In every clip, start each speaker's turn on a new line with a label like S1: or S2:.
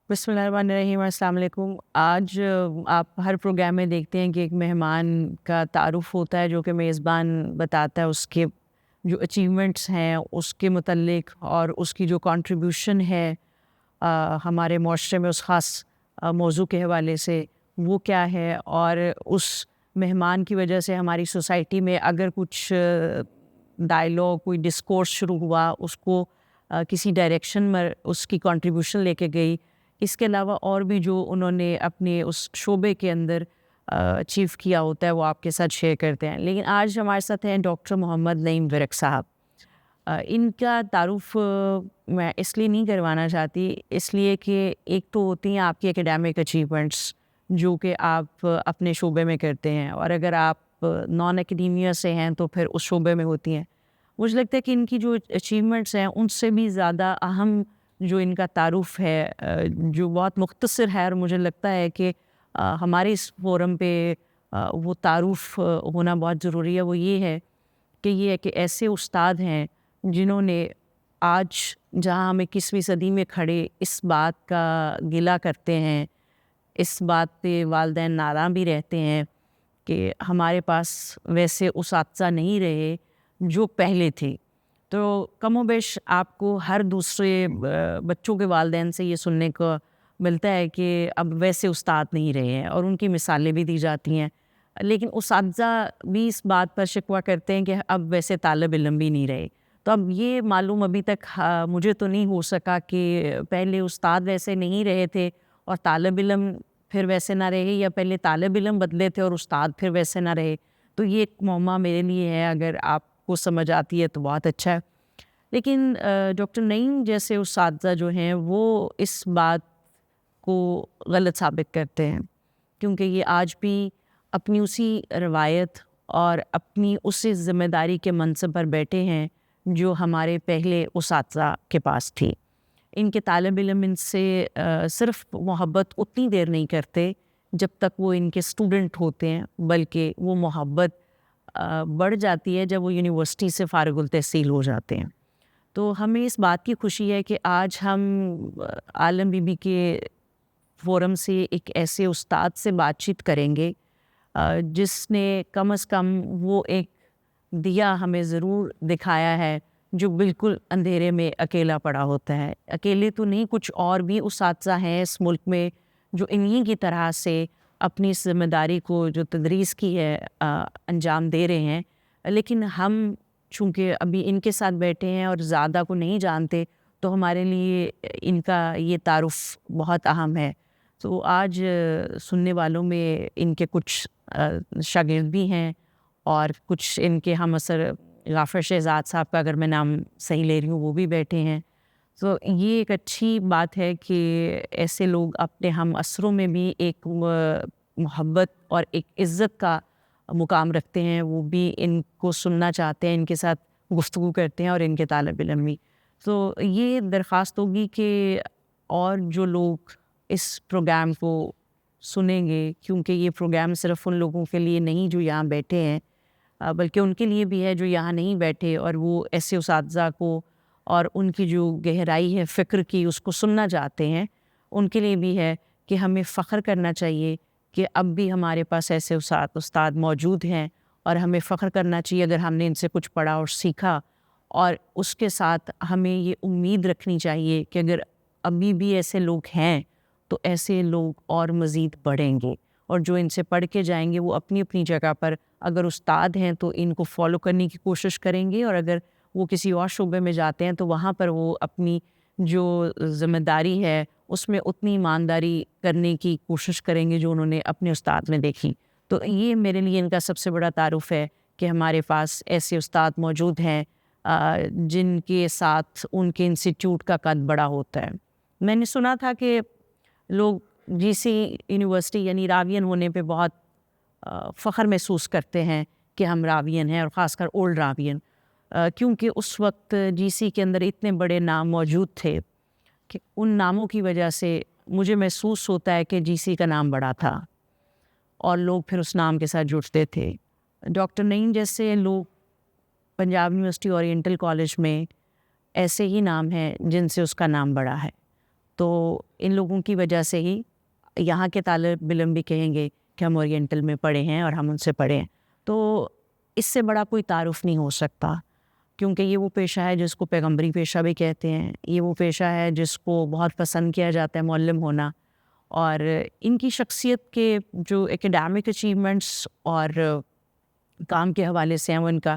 S1: بسم اللہ الرحمن الرحیم، السلام علیکم۔ آج آپ ہر پروگرام میں دیکھتے ہیں کہ ایک مہمان کا تعارف ہوتا ہے جو کہ میزبان بتاتا ہے اس کے جو اچیومنٹس ہیں اس کے متعلق اور اس کی جو کنٹریبیوشن ہے ہمارے معاشرے میں اس خاص موضوع کے حوالے سے وہ کیا ہے، اور اس مہمان کی وجہ سے ہماری سوسائٹی میں اگر کچھ ڈائلاگ کوئی ڈسکورس شروع ہوا اس کو کسی ڈائریکشن میں اس کی کنٹریبیوشن لے کے گئی۔ اس کے علاوہ اور بھی جو انہوں نے اپنے اس شعبے کے اندر اچیو کیا ہوتا ہے وہ آپ کے ساتھ شیئر کرتے ہیں۔ لیکن آج ہمارے ساتھ ہیں ڈاکٹر محمد نعیم ورک صاحب۔ ان کا تعارف میں اس لیے نہیں کروانا چاہتی، اس لیے کہ ایک تو ہوتی ہیں آپ کی اکیڈیمک اچیومنٹس جو کہ آپ اپنے شعبے میں کرتے ہیں، اور اگر آپ نان اکیڈیمیا سے ہیں تو پھر اس شعبے میں ہوتی ہیں۔ مجھے لگتا ہے کہ ان کی جو اچیومنٹس ہیں ان سے بھی زیادہ اہم جو ان کا تعارف ہے جو بہت مختصر ہے، اور مجھے لگتا ہے کہ ہمارے اس فورم پہ وہ تعارف ہونا بہت ضروری ہے، وہ یہ ہے کہ یہ ہے کہ ایسے استاد ہیں جنہوں نے آج جہاں ہم 21ویں صدی میں کھڑے اس بات کا گلہ کرتے ہیں، اس بات پہ والدین ناراض بھی رہتے ہیں کہ ہمارے پاس ویسے اساتذہ نہیں رہے جو پہلے تھے، تو کم و بیش آپ کو ہر دوسرے بچوں کے والدین سے یہ سننے کو ملتا ہے کہ اب ویسے استاد نہیں رہے ہیں، اور ان کی مثالیں بھی دی جاتی ہیں۔ لیکن اساتذہ بھی اس بات پر شکوہ کرتے ہیں کہ اب ویسے طالب علم بھی نہیں رہے۔ تو اب یہ معلوم ابھی تک مجھے تو نہیں ہو سکا کہ پہلے استاد ویسے نہیں رہے تھے اور طالب علم پھر ویسے نہ رہے، یا پہلے طالب علم بدلے تھے اور استاد پھر ویسے نہ رہے۔ تو یہ ایک معمہ میرے لیے ہے، اگر آپ کو سمجھ آتی ہے تو بہت اچھا ہے۔ لیکن ڈاکٹر نعیم جیسے اساتذہ جو ہیں وہ اس بات کو غلط ثابت کرتے ہیں، کیونکہ یہ آج بھی اپنی اسی روایت اور اپنی اسی ذمہ داری کے منصب پر بیٹھے ہیں جو ہمارے پہلے اساتذہ کے پاس تھی۔ ان کے طالب علم ان سے صرف محبت اتنی دیر نہیں کرتے جب تک وہ ان کے اسٹوڈنٹ ہوتے ہیں، بلکہ وہ محبت بڑھ جاتی ہے جب وہ یونیورسٹی سے فارغ التحصیل ہو جاتے ہیں۔ تو ہمیں اس بات کی خوشی ہے کہ آج ہم عالم بی بی کے فورم سے ایک ایسے استاد سے بات چیت کریں گے جس نے کم از کم وہ ایک دیا ہمیں ضرور دکھایا ہے جو بالکل اندھیرے میں اکیلا پڑا ہوتا ہے۔ اکیلے تو نہیں، کچھ اور بھی اساتذہ ہیں اس ملک میں جو انہی کی طرح سے اپنی ذمہ داری کو جو تدریس کی ہے انجام دے رہے ہیں، لیکن ہم چونکہ ابھی ان کے ساتھ بیٹھے ہیں اور زیادہ کو نہیں جانتے، تو ہمارے لیے ان کا یہ تعارف بہت اہم ہے۔ تو آج سننے والوں میں ان کے کچھ شاگرد بھی ہیں، اور کچھ ان کے ہم اثر غافر شہزاد صاحب کا اگر میں نام صحیح لے رہی ہوں وہ بھی بیٹھے ہیں۔ تو یہ ایک اچھی بات ہے کہ ایسے لوگ اپنے ہم اثروں میں بھی ایک محبت اور ایک عزت کا مقام رکھتے ہیں، وہ بھی ان کو سننا چاہتے ہیں، ان کے ساتھ گفتگو کرتے ہیں، اور ان کے طالب علم بھی۔ تو یہ درخواست ہوگی کہ اور جو لوگ اس پروگرام کو سنیں گے، کیونکہ یہ پروگرام صرف ان لوگوں کے لیے نہیں جو یہاں بیٹھے ہیں، بلکہ ان کے لیے بھی ہے جو یہاں نہیں بیٹھے اور وہ ایسے اساتذہ کو اور ان کی جو گہرائی ہے فکر کی اس کو سننا چاہتے ہیں، ان کے لیے بھی ہے کہ ہمیں فخر کرنا چاہیے کہ اب بھی ہمارے پاس ایسے استاد موجود ہیں، اور ہمیں فخر کرنا چاہیے اگر ہم نے ان سے کچھ پڑھا اور سیکھا، اور اس کے ساتھ ہمیں یہ امید رکھنی چاہیے کہ اگر ابھی بھی ایسے لوگ ہیں تو ایسے لوگ اور مزید بڑھیں گے، اور جو ان سے پڑھ کے جائیں گے وہ اپنی اپنی جگہ پر اگر استاد ہیں تو ان کو فالو کرنے کی کوشش کریں گے، اور اگر وہ کسی اور شعبے میں جاتے ہیں تو وہاں پر وہ اپنی جو ذمہ داری ہے اس میں اتنی ایمانداری کرنے کی کوشش کریں گے جو انہوں نے اپنے استاد میں دیکھی۔ تو یہ میرے لیے ان کا سب سے بڑا تعارف ہے کہ ہمارے پاس ایسے استاد موجود ہیں جن کے ساتھ ان کے انسٹیٹیوٹ کا قد بڑا ہوتا ہے۔ میں نے سنا تھا کہ لوگ جی سی یونیورسٹی یعنی راوین ہونے پہ بہت فخر محسوس کرتے ہیں کہ ہم راوین ہیں، اور خاص کر اولڈ راوین، کیونکہ اس وقت جی سی کے اندر اتنے بڑے نام موجود تھے کہ ان ناموں کی وجہ سے مجھے محسوس ہوتا ہے کہ جی سی کا نام بڑا تھا اور لوگ پھر اس نام کے ساتھ جڑتے تھے۔ ڈاکٹر نعیم جیسے لوگ پنجاب یونیورسٹی اورینٹل کالج میں ایسے ہی نام ہیں جن سے اس کا نام بڑا ہے، تو ان لوگوں کی وجہ سے ہی یہاں کے طالب علم بھی کہیں گے کہ ہم اورینٹل میں پڑھے ہیں اور ہم ان سے پڑھے ہیں. تو اس سے بڑا کوئی تعارف نہیں ہو سکتا، کیونکہ یہ وہ پیشہ ہے جس کو پیغمبری پیشہ بھی کہتے ہیں. یہ وہ پیشہ ہے جس کو بہت پسند کیا جاتا ہے معلم ہونا. اور ان کی شخصیت کے جو ایکیڈیمک اچیومنٹس اور کام کے حوالے سے ہیں، وہ ان کا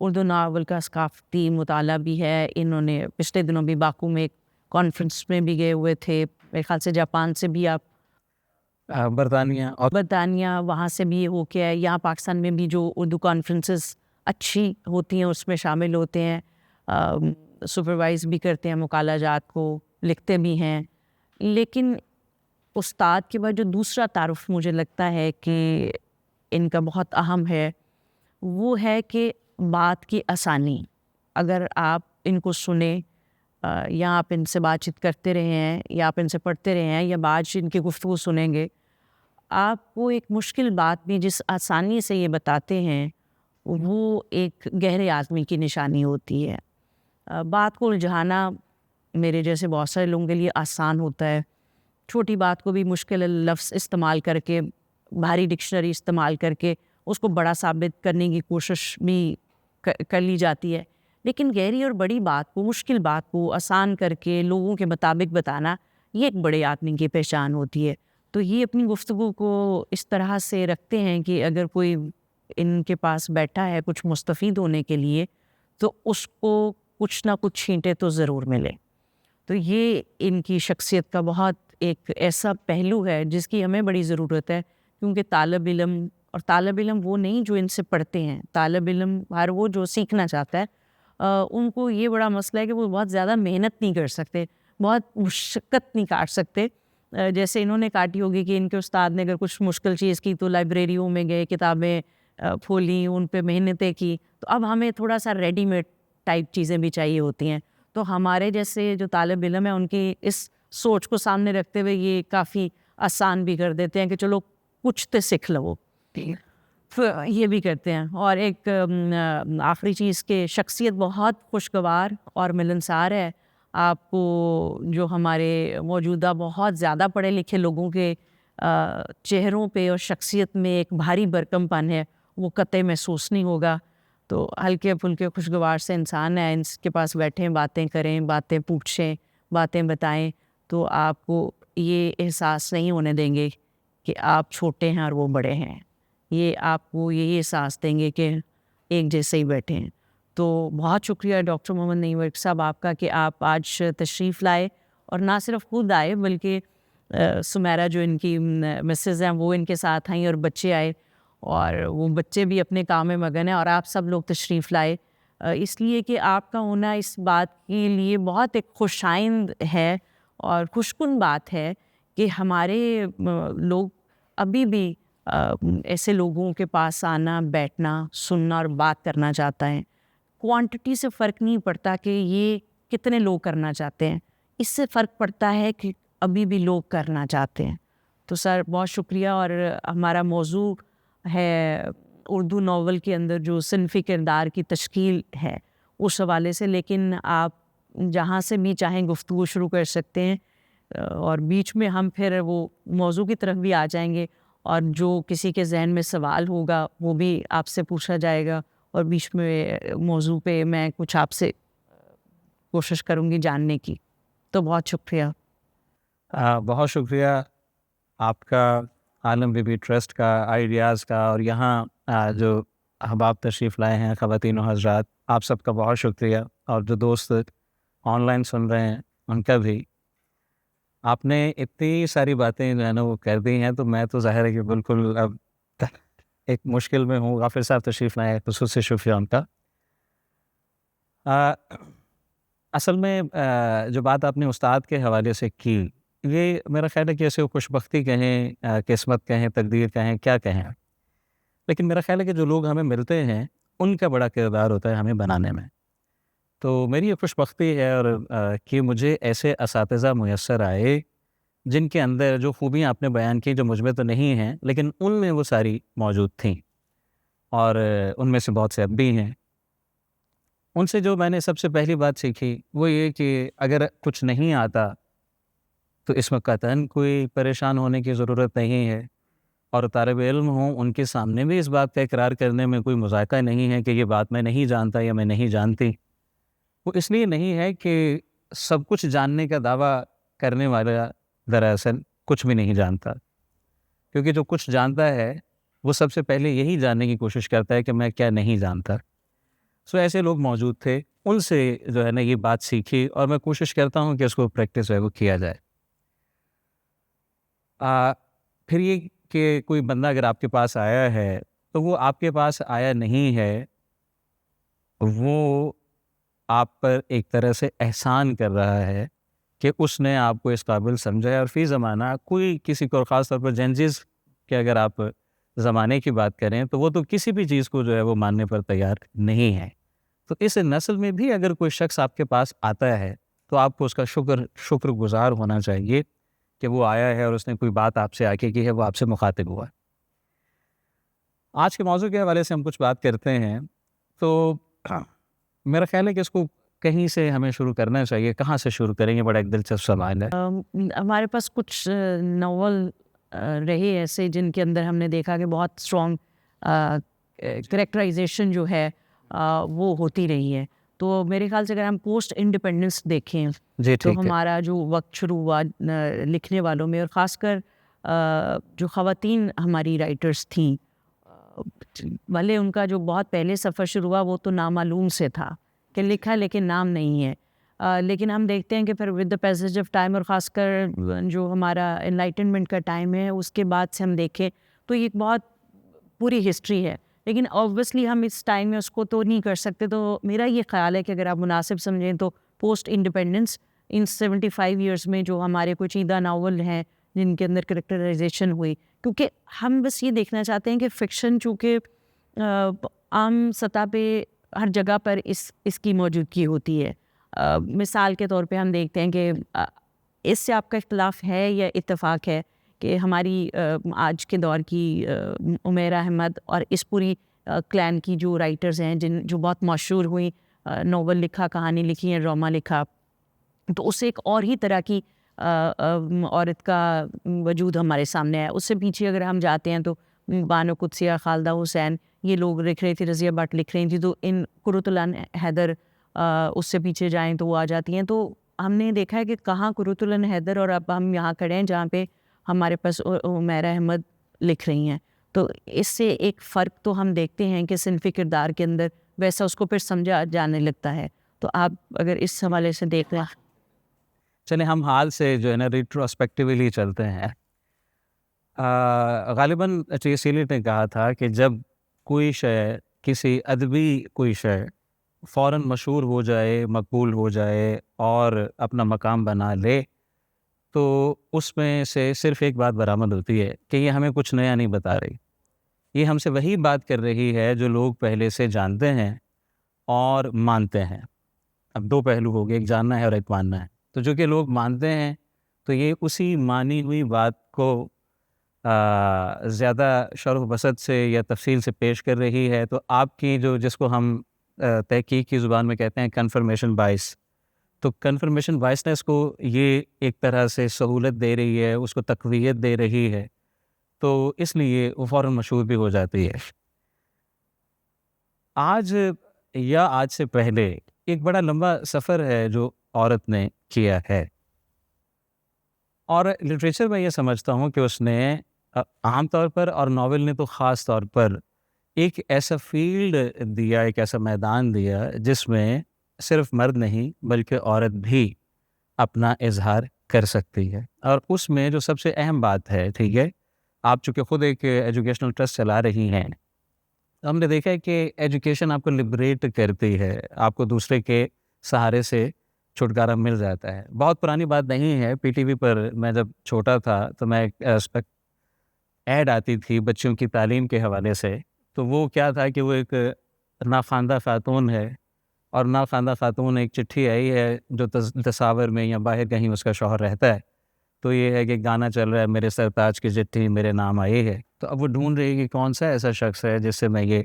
S1: اردو ناول کا ثقافتی مطالعہ بھی ہے. انہوں نے پچھلے دنوں بھی باکو میں ایک کانفرنس میں بھی گئے ہوئے تھے. میرے خیال سے جاپان سے بھی آپ برطانیہ وہاں سے بھی ہو کے آئے. یہاں پاکستان میں بھی جو اردو کانفرنسز اچھی ہوتی ہیں اس میں شامل ہوتے ہیں، سپروائز بھی کرتے ہیں مقالہ جات کو، لکھتے بھی ہیں. لیکن استاد کے بعد جو دوسرا تعارف مجھے لگتا ہے کہ ان کا بہت اہم ہے، وہ ہے کہ بات کی آسانی. اگر آپ ان کو سنیں یا آپ ان سے بات چیت کرتے رہے ہیں یا آپ ان سے پڑھتے رہے ہیں یا بعض ان کی گفتگو سنیں گے، آپ کو ایک مشکل بات بھی جس آسانی سے یہ بتاتے ہیں وہ ایک گہرے آدمی کی نشانی ہوتی ہے. بات کو الجھانا میرے جیسے بہت سارے لوگوں کے لیے آسان ہوتا ہے. چھوٹی بات کو بھی مشکل لفظ استعمال کر کے، بھاری ڈکشنری استعمال کر کے اس کو بڑا ثابت کرنے کی کوشش بھی کر لی جاتی ہے. لیکن گہری اور بڑی بات کو، مشکل بات کو آسان کر کے لوگوں کے مطابق بتانا، یہ ایک بڑے آدمی کی پہچان ہوتی ہے. تو یہ اپنی گفتگو کو اس طرح سے رکھتے ہیں کہ اگر کوئی ان کے پاس بیٹھا ہے کچھ مستفید ہونے کے لیے تو اس کو کچھ نہ کچھ چھینٹے تو ضرور ملے. تو یہ ان کی شخصیت کا بہت ایک ایسا پہلو ہے جس کی ہمیں بڑی ضرورت ہے. کیونکہ طالب علم وہ نہیں جو ان سے پڑھتے ہیں، طالب علم ہر وہ جو سیکھنا چاہتا ہے. ان کو یہ بڑا مسئلہ ہے کہ وہ بہت زیادہ محنت نہیں کر سکتے، بہت مشقت نہیں کاٹ سکتے جیسے انہوں نے کاٹی ہوگی. کہ ان کے استاد نے اگر کچھ مشکل چیز کی تو لائبریریوں میں گئے، کتابیں کھولی، ان پہ محنتیں کی. تو اب ہمیں تھوڑا سا ریڈی میڈ ٹائپ چیزیں بھی چاہیے ہوتی ہیں. تو ہمارے جیسے جو طالب علم ہیں ان کی اس سوچ کو سامنے رکھتے ہوئے یہ کافی آسان بھی کر دیتے ہیں کہ چلو کچھ تو سیکھ لو، یہ بھی کرتے ہیں. اور ایک آخری چیز کہ شخصیت بہت خوشگوار اور ملنسار ہے. آپ کو جو ہمارے موجودہ بہت زیادہ پڑھے لکھے لوگوں کے چہروں پہ اور شخصیت میں ایک بھاری بھرکم پن ہے، وہ قطعی محسوس نہیں ہوگا. تو ہلکے پھلکے خوشگوار سے انسان ہیں، ان کے پاس بیٹھیں، باتیں کریں، باتیں پوچھیں، باتیں بتائیں، تو آپ کو یہ احساس نہیں ہونے دیں گے کہ آپ چھوٹے ہیں اور وہ بڑے ہیں. یہ آپ کو یہی احساس دیں گے کہ ایک جیسے ہی بیٹھے ہیں. تو بہت شکریہ ڈاکٹر محمد نعیم ورک صاحب آپ کا کہ آپ آج تشریف لائے، اور نہ صرف خود آئے بلکہ سمیرہ جو ان کی مسز ہیں وہ ان کے ساتھ آئیں، اور بچے آئے، اور وہ بچے بھی اپنے کام میں مگن ہیں، اور آپ سب لوگ تشریف لائے. اس لیے کہ آپ کا ہونا اس بات کے لیے بہت ایک خوشائند ہے اور خوشکن بات ہے کہ ہمارے لوگ ابھی بھی ایسے لوگوں کے پاس آنا، بیٹھنا، سننا اور بات کرنا چاہتا ہے. کوانٹٹی سے فرق نہیں پڑتا کہ یہ کتنے لوگ کرنا چاہتے ہیں، اس سے فرق پڑتا ہے کہ ابھی بھی لوگ کرنا چاہتے ہیں. تو سر بہت شکریہ. اور ہمارا موضوع ہے اردو ناول کے اندر جو صنفی کردار کی تشکیل ہے اس حوالے سے، لیکن آپ جہاں سے بھی چاہیں گفتگو شروع کر سکتے ہیں، اور بیچ میں ہم پھر وہ موضوع کی طرف بھی آ جائیں گے، اور جو کسی کے ذہن میں سوال ہوگا وہ بھی آپ سے پوچھا جائے گا، اور بیچ میں موضوع پہ میں کچھ آپ سے کوشش کروں گی جاننے کی. تو بہت شکریہ.
S2: بہت شکریہ آپ کا، عالم بی بی ٹرسٹ کا، آئیڈیاز کا، اور یہاں جو احباب تشریف لائے ہیں، خواتین و حضرات، آپ سب کا بہت شکریہ. اور جو دوست آن لائن سن رہے ہیں ان کا بھی. آپ نے اتنی ساری باتیں جو ہے نا وہ کر دی ہیں، تو میں تو ظاہر ہے کہ بالکل اب ایک مشکل میں ہوں. غافر صاحب تشریف لائے، خصوصی شکریہ ان کا. اصل میں جو بات آپ نے استاد کے حوالے سے کی، یہ میرا خیال ہے کہ اسے خوش بختی کہیں، قسمت کہیں، تقدیر کہیں، کیا کہیں، لیکن میرا خیال ہے کہ جو لوگ ہمیں ملتے ہیں ان کا بڑا کردار ہوتا ہے ہمیں بنانے میں. تو میری یہ خوش بختی ہے اور کہ مجھے ایسے اساتذہ میسر آئے جن کے اندر جو خوبیاں آپ نے بیان کی، جو مجھ میں تو نہیں ہیں لیکن ان میں وہ ساری موجود تھیں، اور ان میں سے بہت سے اب بھی ہیں. ان سے جو میں نے سب سے پہلی بات سیکھی وہ یہ کہ اگر کچھ نہیں آتا تو اس میں قطعاً کوئی پریشان ہونے کی ضرورت نہیں ہے، اور طالب علم ہوں ان کے سامنے بھی اس بات کا اقرار کرنے میں کوئی مذائقہ نہیں ہے کہ یہ بات میں نہیں جانتا یا میں نہیں جانتی۔ وہ اس لیے نہیں ہے کہ سب کچھ جاننے کا دعویٰ کرنے والا دراصل کچھ بھی نہیں جانتا، کیونکہ جو کچھ جانتا ہے وہ سب سے پہلے یہی جاننے کی کوشش کرتا ہے کہ میں کیا نہیں جانتا۔ ایسے لوگ موجود تھے، ان سے جو ہے نا یہ بات سیکھی، اور میں کوشش کرتا ہوں کہ اس کو پریکٹس ہے وہ کیا جائے۔ پھر یہ کہ کوئی بندہ اگر آپ کے پاس آیا ہے تو وہ آپ کے پاس آیا نہیں ہے، وہ آپ پر ایک طرح سے احسان کر رہا ہے کہ اس نے آپ کو اس قابل سمجھا ہے۔ اور فی زمانہ کوئی کسی کو، خاص طور پر جینزیز کہ اگر آپ زمانے کی بات کریں تو وہ تو کسی بھی چیز کو جو ہے وہ ماننے پر تیار نہیں ہے۔ تو اس نسل میں بھی اگر کوئی شخص آپ کے پاس آتا ہے تو آپ کو اس کا شکر گزار ہونا چاہیے کہ وہ آیا ہے اور اس نے کوئی بات آپ سے آ کے کی ہے، وہ آپ سے مخاطب ہوا۔ آج کے موضوع کے حوالے سے ہم کچھ بات کرتے ہیں، تو میرا خیال ہے کہ اس کو کہیں سے ہمیں شروع کرنا چاہیے۔ کہاں سے شروع کریں گے؟ بڑا ایک دلچسپ سوال ہے۔
S1: ہمارے پاس کچھ ناول رہے ایسے جن کے اندر ہم نے دیکھا کہ بہت اسٹرانگ کریکٹرائزیشن جو ہے وہ ہوتی رہی ہے۔ تو میرے خیال سے اگر ہم پوسٹ انڈیپینڈنس دیکھیں
S2: جی
S1: تو
S2: ٹھیک ہے۔
S1: ہمارا جو وقت شروع ہوا لکھنے والوں میں، اور خاص کر جو خواتین ہماری رائٹرس تھیں، بھلے ان کا جو بہت پہلے سفر شروع ہوا وہ تو نامعلوم سے تھا کہ لکھا لیکن نام نہیں ہے، لیکن ہم دیکھتے ہیں کہ پھر with the passage of time, اور خاص کر جو ہمارا انلائٹنمنٹ کا ٹائم ہے اس کے بعد سے ہم دیکھیں تو یہ بہت پوری ہسٹری ہے، لیکن اوبویسلی ہم اس ٹائم میں اس کو تو نہیں کر سکتے۔ تو میرا یہ خیال ہے کہ اگر آپ مناسب سمجھیں تو پوسٹ انڈیپینڈنس ان 75 ایئرس میں جو ہمارے کچھ چیدہ ناول ہیں جن کے اندر کریکٹرائزیشن ہوئی، کیونکہ ہم بس یہ دیکھنا چاہتے ہیں کہ فکشن چونکہ عام سطح پہ ہر جگہ پر اس کی موجودگی ہوتی ہے۔ مثال کے طور پہ ہم دیکھتے ہیں کہ اس سے آپ کا اختلاف ہے یا اتفاق ہے کہ ہماری آج کے دور کی عمیرہ احمد اور اس پوری کلین کی جو رائٹرز ہیں جو بہت مشہور ہوئی، ناول لکھا، کہانی لکھی ہے، ڈرامہ لکھا، تو اس سے ایک اور ہی طرح کی عورت کا وجود ہمارے سامنے ہے۔ اس سے پیچھے اگر ہم جاتے ہیں تو بانو قدسیہ، خالدہ حسین، یہ لوگ لکھ رہے تھے، رضیہ بٹ لکھ رہی تھیں، تو ان کرۃ العین حیدر اس سے پیچھے جائیں تو وہ آ جاتی ہیں۔ تو ہم نے دیکھا ہے کہ کہاں کرۃ العین حیدر، اور اب ہم یہاں کھڑے ہیں جہاں پہ ہمارے پاس عمیرہ احمد لکھ رہی ہیں۔ تو اس سے ایک فرق تو ہم دیکھتے ہیں کہ صنفی کردار کے اندر ویسا اس کو پھر سمجھا جانے لگتا ہے۔ تو آپ اگر اس حوالے سے دیکھ رہے ہیں،
S2: چلیں ہم حال سے جو ہے نا ریٹروسپیکٹیولی چلتے ہیں۔ غالباً سیلیٹ نے کہا تھا کہ جب کوئی شے، کسی ادبی کوئی شے فوراً مشہور ہو جائے، مقبول ہو جائے اور اپنا مقام بنا لے تو اس میں سے صرف ایک بات برآمد ہوتی ہے کہ یہ ہمیں کچھ نیا نہیں بتا رہی، یہ ہم سے وہی بات کر رہی ہے جو لوگ پہلے سے جانتے ہیں اور مانتے ہیں۔ اب دو پہلو ہو گئے، ایک جاننا ہے اور ایک ماننا ہے۔ تو جو کہ لوگ مانتے ہیں تو یہ اسی مانی ہوئی بات کو زیادہ شرح و بسط سے یا تفصیل سے پیش کر رہی ہے۔ تو آپ کی جس کو ہم تحقیق کی زبان میں کہتے ہیں کنفرمیشن بائس، تو کنفرمیشن بائسنس کو یہ ایک طرح سے سہولت دے رہی ہے، اس کو تقویت دے رہی ہے، تو اس لیے وہ فوراً مشہور بھی ہو جاتی ہے۔ آج یا آج سے پہلے ایک بڑا لمبا سفر ہے جو عورت نے کیا ہے، اور لٹریچر میں یہ سمجھتا ہوں کہ اس نے عام طور پر اور ناول نے تو خاص طور پر ایک ایسا فیلڈ دیا، ایک ایسا میدان دیا جس میں صرف مرد نہیں بلکہ عورت بھی اپنا اظہار کر سکتی ہے۔ اور اس میں جو سب سے اہم بات ہے، ٹھیک ہے، آپ چونکہ خود ایک ایجوکیشنل ٹرسٹ چلا رہی ہیں، ہم نے دیکھا ہے کہ ایجوکیشن آپ کو لبریٹ کرتی ہے، آپ کو دوسرے کے سہارے سے چھٹکارا مل جاتا ہے۔ بہت پرانی بات نہیں ہے، پی ٹی وی پر میں جب چھوٹا تھا تو میں ایڈ آتی تھی بچوں کی تعلیم کے حوالے سے، تو وہ کیا تھا کہ وہ ایک ناخواندہ خاتون ہے، اور ناخواندہ خاتون ایک چٹھی آئی ہے جو تصاور میں یا باہر کہیں اس کا شوہر رہتا ہے، تو یہ ہے کہ گانا چل رہا ہے، میرے سرتاج کی چٹھی میرے نام آئی ہے۔ تو اب وہ ڈھونڈ رہی ہے کہ کون سا ایسا شخص ہے جس سے میں یہ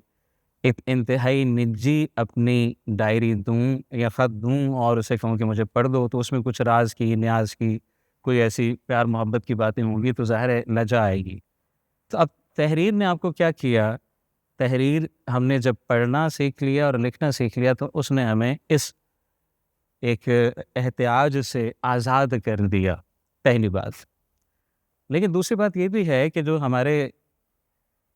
S2: ایک انتہائی نجی اپنی ڈائری دوں یا خط دوں اور اسے کہوں کہ مجھے پڑھ دو، تو اس میں کچھ راز کی، نیاز کی، کوئی ایسی پیار محبت کی باتیں ہوں گی تو ظاہر ہے لجا آئے گی. تو اب تحریر نے آپ کو کیا کیا؟ تحریر ہم نے جب پڑھنا سیکھ لیا اور لکھنا سیکھ لیا تو اس نے ہمیں اس ایک احتیاج سے آزاد کر دیا، پہلی بات. لیکن دوسری بات یہ بھی ہے کہ جو ہمارے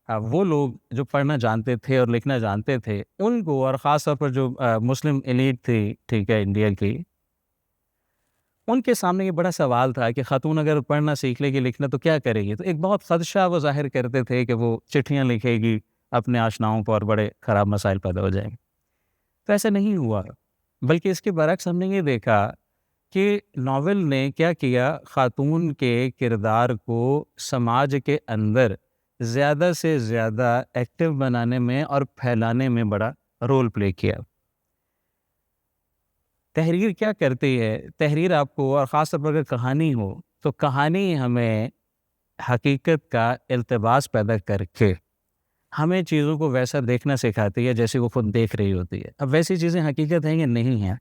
S2: وہ لوگ جو پڑھنا جانتے تھے اور لکھنا جانتے تھے ان کو، اور خاص طور پر جو مسلم ایلیٹ تھی ٹھیک ہے انڈیا کی، ان کے سامنے یہ بڑا سوال تھا کہ خاتون اگر پڑھنا سیکھ لے گی لکھنا تو کیا کرے گی. تو ایک بہت خدشہ وہ ظاہر کرتے تھے کہ وہ چٹھیاں لکھے گی اپنے آشناؤں پر اور بڑے خراب مسائل پیدا ہو جائیں گے. تو ایسا نہیں ہوا، بلکہ اس کے برعکس ہم نے یہ دیکھا کہ ناول نے کیا کیا، خاتون کے کردار کو سماج کے اندر زیادہ سے زیادہ ایکٹیو بنانے میں اور پھیلانے میں بڑا رول پلے کیا. تحریر کیا کرتی ہے؟ تحریر آپ کو، اور خاص طور پر اگر کہانی ہو تو کہانی ہمیں حقیقت کا التباس پیدا کر کے ہمیں چیزوں کو ویسا دیکھنا سکھاتی ہے جیسے وہ خود دیکھ رہی ہوتی ہے. اب ویسی چیزیں حقیقت ہیں یا نہیں ہیں؟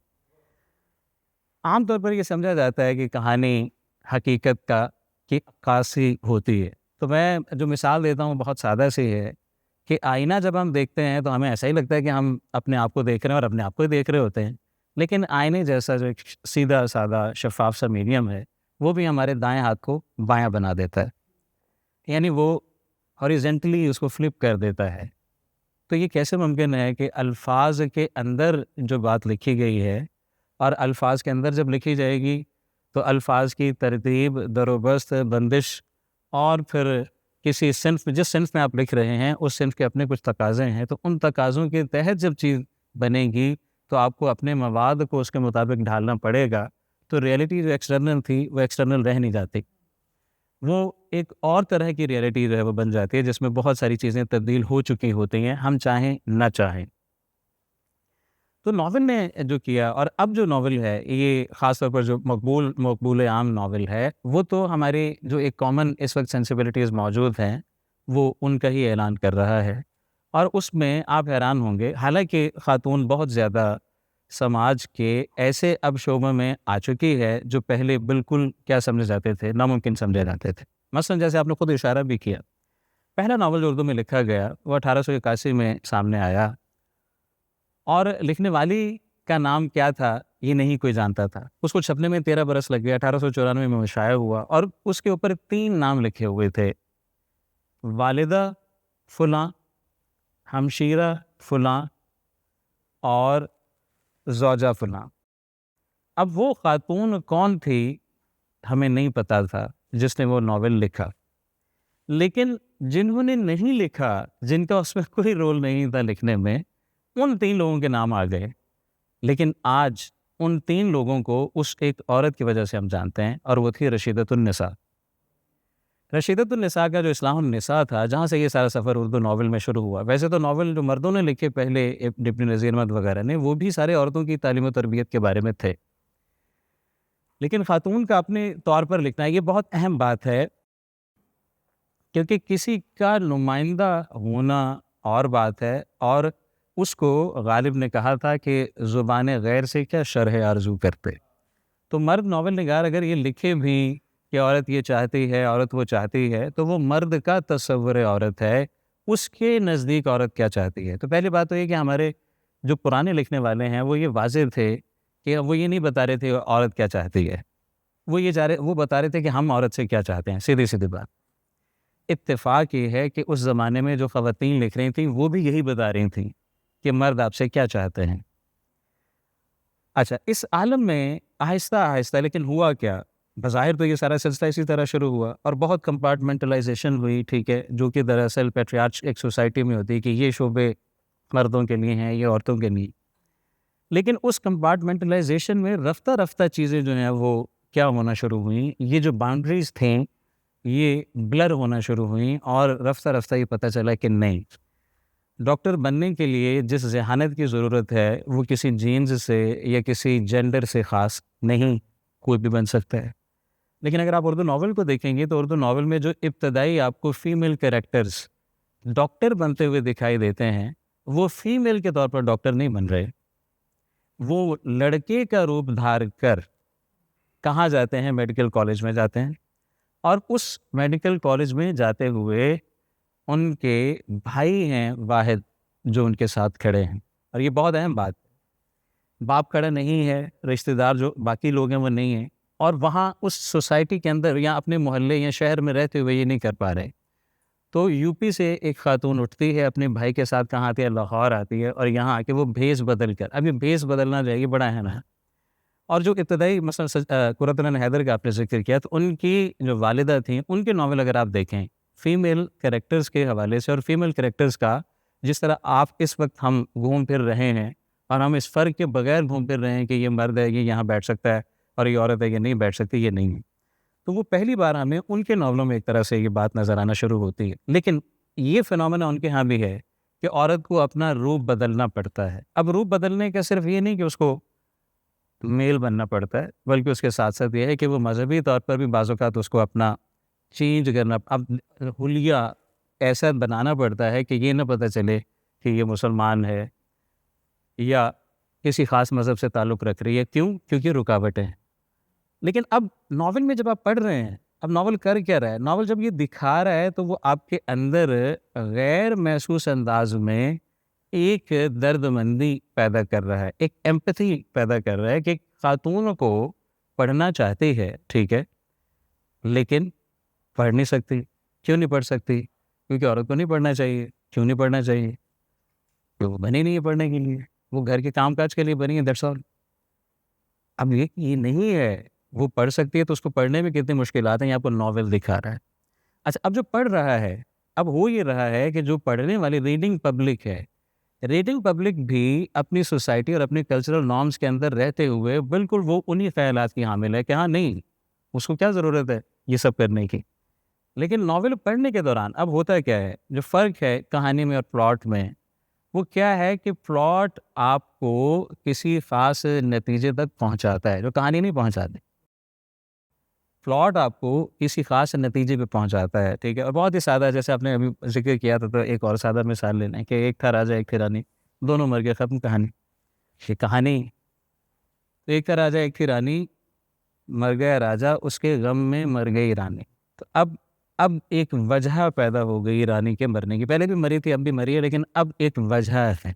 S2: عام طور پر یہ سمجھا جاتا ہے کہ کہانی حقیقت کا کی عکاسی ہوتی ہے. تو میں جو مثال دیتا ہوں بہت سادہ سی ہے کہ آئینہ جب ہم دیکھتے ہیں تو ہمیں ایسا ہی لگتا ہے کہ ہم اپنے آپ کو دیکھ رہے ہیں اور اپنے آپ کو ہی دیکھ رہے ہوتے ہیں. لیکن آئینے جیسا جو ایک سیدھا سادہ شفاف سا میڈیم ہے وہ بھی ہمارے دائیں ہاتھ کو بایاں بنا دیتا ہے، یعنی وہ ہاریزنٹلی اس کو فلپ کر دیتا ہے. تو یہ کیسے ممکن ہے کہ الفاظ کے اندر جو بات لکھی گئی ہے اور الفاظ کے اندر جب لکھی جائے گی تو الفاظ کی ترتیب، دروبست، بندش، اور پھر کسی صنف، جس صنف میں آپ لکھ رہے ہیں اس صنف کے اپنے کچھ تقاضے ہیں، تو ان تقاضوں کے تحت جب چیز بنے گی تو آپ کو اپنے مواد کو اس کے مطابق ڈھالنا پڑے گا. تو ریئلٹی جو ایکسٹرنل تھی وہ ایکسٹرنل رہ نہیں جاتی، وہ ایک اور طرح کی ریئلٹی جو ہے وہ بن جاتی ہے جس میں بہت ساری چیزیں تبدیل ہو چکی ہوتی ہیں، ہم چاہیں نہ چاہیں. تو ناول نے جو کیا، اور اب جو ناول ہے یہ خاص طور پر جو مقبول عام ناول ہے، وہ تو ہماری جو ایک کامن اس وقت سینسیبلٹیز موجود ہیں وہ ان کا ہی اعلان کر رہا ہے. اور اس میں آپ حیران ہوں گے، حالانکہ خاتون بہت زیادہ سماج کے ایسے اب شعبوں میں آ چکی ہے جو پہلے بالکل کیا سمجھے جاتے تھے، ناممکن سمجھے جاتے تھے. مثلا جیسے آپ نے خود اشارہ بھی کیا، پہلا ناول جو اردو میں لکھا گیا وہ 1881 میں سامنے آیا، اور لکھنے والی کا نام کیا تھا یہ نہیں کوئی جانتا تھا. اس کو چھپنے میں 13 برس لگ گیا، 1894 میں وہ شائع ہوا، اور اس کے اوپر 3 نام لکھے ہوئے تھے: والدہ فلاں، ہمشیرہ فلاں، اور زوجہ فلاں. اب وہ خاتون کون تھی ہمیں نہیں پتا تھا جس نے وہ ناول لکھا، لیکن جنہوں نے نہیں لکھا، جن کا اس میں کوئی رول نہیں تھا لکھنے میں، ان 3 لوگوں کے نام آ گئے. لیکن آج ان 3 لوگوں کو اس ایک عورت کی وجہ سے ہم جانتے ہیں، اور وہ تھی رشیدۃ النساء. رشیدۃ النساء کا جو اصلاح النساء تھا، جہاں سے یہ سارا سفر اردو ناول میں شروع ہوا. ویسے تو ناول جو مردوں نے لکھے پہلے، ابن نظیر احمد وغیرہ نے، وہ بھی سارے عورتوں کی تعلیم و تربیت کے بارے میں تھے، لیکن خاتون کا اپنے طور پر لکھنا یہ بہت اہم بات ہے، کیونکہ کسی کا نمائندہ ہونا اور بات ہے، اور اس کو غالب نے کہا تھا کہ زبان غیر سے کیا شرح آرزو کرتے. تو مرد ناول نگار اگر یہ لکھے بھی کہ عورت یہ چاہتی ہے، عورت وہ چاہتی ہے، تو وہ مرد کا تصور عورت ہے، اس کے نزدیک عورت کیا چاہتی ہے. تو پہلی بات تو یہ کہ ہمارے جو پرانے لکھنے والے ہیں وہ یہ واضح تھے کہ وہ یہ نہیں بتا رہے تھے عورت کیا چاہتی ہے، وہ بتا رہے تھے کہ ہم عورت سے کیا چاہتے ہیں. سیدھی سیدھی بات. اتفاق یہ ہے کہ اس زمانے میں جو خواتین لکھ رہی تھیں وہ بھی یہی بتا رہی تھیں کہ مرد آپ سے کیا چاہتے ہیں. اچھا، اس عالم میں آہستہ آہستہ لیکن ہوا کیا، بظاہر تو یہ سارا سلسلہ اسی طرح شروع ہوا اور بہت کمپارٹمنٹلائزیشن ہوئی، ٹھیک ہے، جو کہ دراصل پیٹریارچ ایک سوسائٹی میں ہوتی ہے کہ یہ شعبے مردوں کے لیے ہیں، یہ عورتوں کے لیے. لیکن اس کمپارٹمنٹلائزیشن میں رفتہ رفتہ چیزیں جو ہیں وہ کیا ہونا شروع ہوئیں، یہ جو باؤنڈریز تھیں یہ بلر ہونا شروع ہوئیں، اور رفتہ رفتہ یہ پتہ چلا کہ نہیں، ڈاکٹر بننے کے لیے جس ذہانت کی ضرورت ہے وہ کسی جینز سے یا کسی جینڈر سے خاص نہیں، کوئی بھی بن سکتا ہے. لیکن اگر آپ اردو ناول کو دیکھیں گے تو اردو ناول میں جو ابتدائی آپ کو فیمیل کریکٹرز ڈاکٹر بنتے ہوئے دکھائی دیتے ہیں، وہ فیمیل کے طور پر ڈاکٹر نہیں بن رہے، وہ لڑکے کا روپ دھار کر کہاں جاتے ہیں؟ میڈیکل کالج میں جاتے ہیں، اور اس میڈیکل کالج میں جاتے ہوئے ان کے بھائی ہیں واحد جو ان کے ساتھ کھڑے ہیں، اور یہ بہت اہم بات ہے، باپ کھڑا نہیں ہے، رشتہ دار جو باقی لوگ ہیں وہ نہیں ہیں، اور وہاں اس سوسائٹی کے اندر یا اپنے محلے یا شہر میں رہتے ہوئے یہ نہیں کر پا رہے. تو یو پی سے ایک خاتون اٹھتی ہے، اپنے بھائی کے ساتھ کہاں آتی ہے؟ لاہور آتی ہے، اور یہاں آ کے وہ بھیس بدل کر، اب یہ بھیس بدلنا جو ہے یہ بڑا اہم ہے. اور جو ابتدائی مثلا قرۃ العین حیدر کا آپ نے ذکر کیا، تو ان کی جو والدہ تھیں ان کے ناول اگر آپ دیکھیں فیمیل کریکٹرز کے حوالے سے، اور فیمیل کریکٹرز کا جس طرح آپ اس وقت ہم گھوم پھر رہے ہیں، اور ہم اس فرق کے بغیر گھوم پھر رہے ہیں کہ یہ مرد ہے یہ یہاں بیٹھ سکتا ہے اور یہ عورت ہے یہ نہیں بیٹھ سکتی، یہ نہیں ہے. تو وہ پہلی بار ہمیں ان کے ناولوں میں ایک طرح سے یہ بات نظر آنا شروع ہوتی ہے. لیکن یہ فنومینا ان کے ہاں بھی ہے کہ عورت کو اپنا روپ بدلنا پڑتا ہے. اب روپ بدلنے کا صرف یہ نہیں کہ اس کو میل بننا پڑتا ہے، بلکہ اس کے ساتھ ساتھ یہ ہے کہ وہ مذہبی طور پر بھی بعض اوقات اس کو اپنا چینج کرنا، اب حلیہ ایسا بنانا پڑتا ہے کہ یہ نہ پتہ چلے کہ یہ مسلمان ہے یا کسی خاص مذہب سے تعلق رکھ رہی ہے. کیوں؟ کیونکہ رکاوٹیں ہیں. لیکن اب ناول میں جب آپ پڑھ رہے ہیں، اب ناول کر کیا رہا ہے؟ ناول جب یہ دکھا رہا ہے تو وہ آپ کے اندر غیر محسوس انداز میں ایک درد مندی پیدا کر رہا ہے، ایک ایمپتھی پیدا کر رہا ہے کہ خاتون کو پڑھنا چاہتی ہے، ٹھیک ہے، لیکن پڑھ نہیں سکتی. کیوں نہیں پڑھ سکتی؟ کیونکہ عورت کو نہیں پڑھنا چاہیے. کیوں نہیں پڑھنا چاہیے؟ وہ بنی نہیں ہے پڑھنے کے لیے، وہ گھر کے کام کاج کے لیے بنی ہے، دیٹس آل. اب یہ نہیں ہے وہ پڑھ سکتی ہے تو اس کو پڑھنے میں کتنی مشکلات ہیں، یہ آپ کو ناول دکھا رہا ہے. اچھا، اب جو پڑھ رہا ہے، اب ہو یہ رہا ہے کہ جو پڑھنے والی ریڈنگ پبلک ہے، ریڈنگ پبلک بھی اپنی سوسائٹی اور اپنی کلچرل نارمز کے اندر رہتے ہوئے بالکل وہ انہی خیالات کی حامل ہے کہ ہاں نہیں، اس کو کیا ضرورت ہے یہ سب کرنے کی. لیکن ناول پڑھنے کے دوران اب ہوتا کیا ہے، جو فرق ہے کہانی میں اور پلاٹ میں، وہ کیا ہے کہ پلاٹ آپ کو کسی خاص نتیجے تک پہنچاتا ہے جو کہانی نہیں پہنچاتی. پلاٹ آپ کو کسی خاص نتیجے پہ پہنچاتا ہے، ٹھیک ہے. اور بہت ہی سادہ، جیسے آپ نے ابھی ذکر کیا تھا، تو ایک اور سادہ مثال لینا ہے کہ ایک تھا راجا ایک تھی رانی، دونوں مر گئے، ختم کہانی. یہ کہانی، تو ایک تھا راجا ایک تھی رانی، مر گیا راجا، اس کے غم میں مر گئی رانی. تو اب ایک وجہ پیدا ہو گئی رانی کے مرنے کی. پہلے بھی مری تھی، اب بھی مری ہے، لیکن اب ایک وجہ ہے.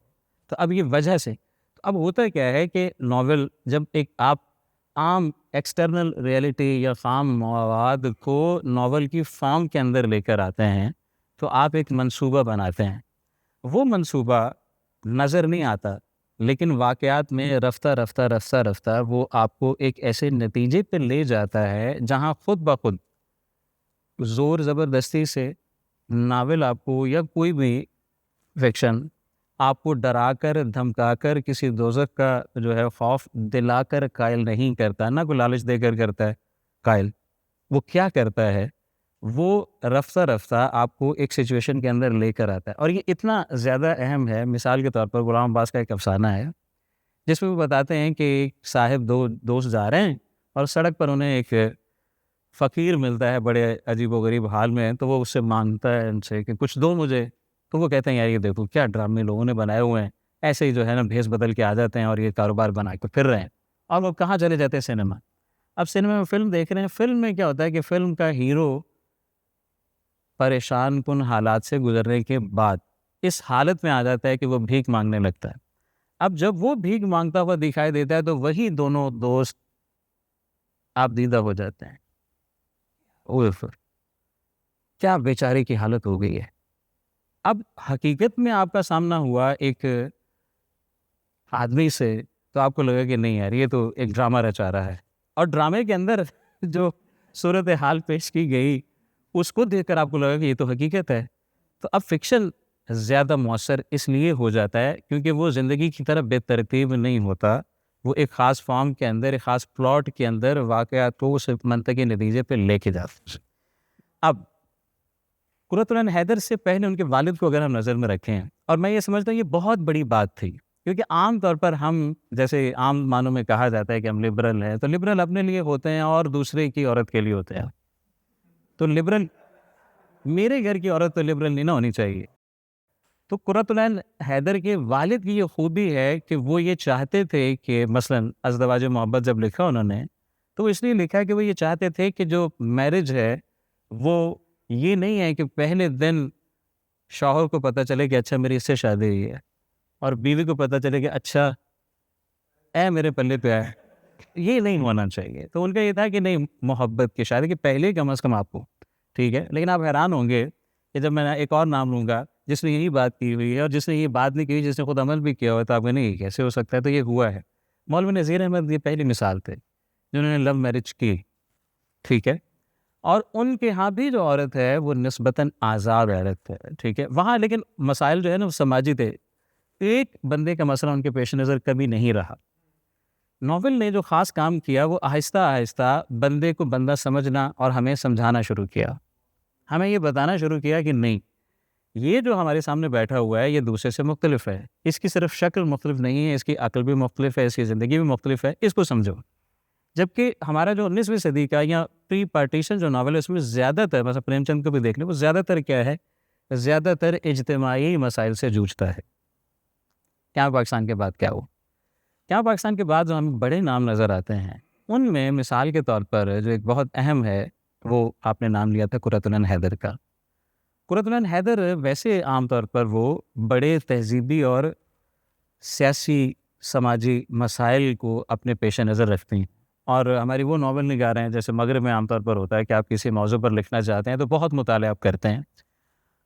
S2: تو اب یہ وجہ سے، تو اب ہوتا کیا ہے کہ ناول جب ایک آپ عام ایکسٹرنل ریئلٹی یا خام مواد کو ناول کی فارم کے اندر لے کر آتے ہیں، تو آپ ایک منصوبہ بناتے ہیں. وہ منصوبہ نظر نہیں آتا، لیکن واقعات میں رفتہ رفتہ رفتہ رفتہ وہ آپ کو ایک ایسے نتیجے پہ لے جاتا ہے جہاں خود بخود زور زبردستی سے ناول آپ کو یا کوئی بھی فکشن آپ کو ڈرا کر دھمکا کر کسی دوزخ کا جو ہے خوف دلا کر قائل نہیں کرتا، نہ کوئی لالچ دے کر کرتا ہے قائل. وہ کیا کرتا ہے، وہ رفتہ رفتہ آپ کو ایک سچویشن کے اندر لے کر آتا ہے. اور یہ اتنا زیادہ اہم ہے، مثال کے طور پر غلام عباس کا ایک افسانہ ہے جس میں وہ بتاتے ہیں کہ ایک صاحب دو دوست جا رہے ہیں اور سڑک پر انہیں ایک فقیر ملتا ہے بڑے عجیب و غریب حال میں. تو وہ اس سے مانگتا ہے ان سے کہ کچھ دو مجھے. تو وہ کہتے ہیں یار یہ دیکھو کیا ڈرامے لوگوں نے بنائے ہوئے ہیں، ایسے ہی جو ہے نا بھیس بدل کے آ جاتے ہیں اور یہ کاروبار بنا کے پھر رہے ہیں. اور وہ کہاں چلے جاتے ہیں؟ سنیما. اب سنیما میں فلم دیکھ رہے ہیں. فلم میں کیا ہوتا ہے کہ فلم کا ہیرو پریشان کن حالات سے گزرنے کے بعد اس حالت میں آ جاتا ہے کہ وہ بھیک مانگنے لگتا ہے. اب جب وہ بھیک مانگتا ہوا دکھائی دیتا ہے تو وہی دونوں دوست آپ دیدہ ہو جاتے ہیں. کیا بیچارے کی حالت ہو گئی ہے. اب حقیقت میں آپ کا سامنا ہوا ایک آدمی سے، تو آپ کو لگا کہ نہیں یار یہ تو ایک ڈرامہ رچا رہا ہے، اور ڈرامے کے اندر جو صورت حال پیش کی گئی اس کو دیکھ کر آپ کو لگا کہ یہ تو حقیقت ہے. تو اب فکشن زیادہ مؤثر اس لیے ہو جاتا ہے کیونکہ وہ زندگی کی طرح بے ترتیب نہیں ہوتا، وہ ایک خاص فارم کے اندر، ایک خاص پلاٹ کے اندر واقعات کو اس منطقی نتیجے پہ لے کے جاتا ہے. اب قرۃ العین حیدر سے پہلے ان کے والد کو اگر ہم نظر میں رکھیں، اور میں یہ سمجھتا ہوں یہ بہت بڑی بات تھی، کیونکہ عام طور پر ہم جیسے عام معنوں میں کہا جاتا ہے کہ ہم لبرل ہیں، تو لبرل اپنے لیے ہوتے ہیں اور دوسرے کی عورت کے لیے ہوتے ہیں. تو لبرل، میرے گھر کی عورت تو لبرل نہیں نہ ہونی چاہیے. تو قرۃ العین حیدر کے والد کی یہ خوبی ہے کہ وہ یہ چاہتے تھے کہ مثلاً ازدواج محبت جب لکھا انہوں نے، تو اس لیے لکھا ہے کہ وہ یہ چاہتے تھے کہ جو میرج ہے وہ یہ نہیں ہے کہ پہلے دن شوہر کو پتہ چلے کہ اچھا میری اس سے شادی ہوئی ہے، اور بیوی کو پتہ چلے کہ اچھا اے میرے پلے پہ آئے. یہ نہیں ہونا چاہیے. تو ان کا یہ تھا کہ نہیں، محبت کی شادی کہ پہلے کم از کم آپ کو ٹھیک ہے. لیکن آپ حیران ہوں گے کہ جب میں ایک اور نام لوں گا جس نے یہی بات کی ہوئی ہے اور جس نے یہ بات نہیں کی ہوئی، جس نے خود عمل بھی کیا ہوا، تو آپ کو نہیں کیسے ہو سکتا ہے. تو یہ ہوا ہے. مولوی نذیر احمد یہ پہلی مثال تھے جنہوں نے لو میرج کی، ٹھیک ہے. اور ان کے ہاں بھی جو عورت ہے وہ نسبتاً آزاد عورت ہے، ٹھیک ہے. وہاں لیکن مسائل جو ہے نا وہ سماجی تھے. ایک بندے کا مسئلہ ان کے پیش نظر کبھی نہیں رہا. ناول نے جو خاص کام کیا وہ آہستہ آہستہ بندے کو بندہ سمجھنا اور ہمیں سمجھانا شروع کیا. ہمیں یہ بتانا شروع کیا کہ نہیں، یہ جو ہمارے سامنے بیٹھا ہوا ہے یہ دوسرے سے مختلف ہے. اس کی صرف شکل مختلف نہیں ہے، اس کی عقل بھی مختلف ہے، اس کی زندگی بھی مختلف ہے. اس کو سمجھو. جبکہ ہمارا جو 19ویں صدی کا یا پری پارٹیشن جو ناول ہے اس میں زیادہ تر، مثلا پریم چند کو بھی دیکھ لیں، وہ زیادہ تر کیا ہے، زیادہ تر اجتماعی مسائل سے جوجھتا ہے. کیا پاکستان کے بعد کیا ہو، کیا پاکستان کے بعد جو ہمیں بڑے نام نظر آتے ہیں ان میں مثال کے طور پر جو ایک بہت اہم ہے وہ آپ نے نام لیا تھا قرۃ العین حیدر کا. قرۃ العین حیدر ویسے عام طور پر وہ بڑے تہذیبی اور سیاسی سماجی مسائل کو اپنے پیش نظر رکھتی ہیں. اور ہماری وہ ناول نگار ہیں، جیسے مغرب میں عام طور پر ہوتا ہے کہ آپ کسی موضوع پر لکھنا چاہتے ہیں تو بہت مطالعہ آپ کرتے ہیں.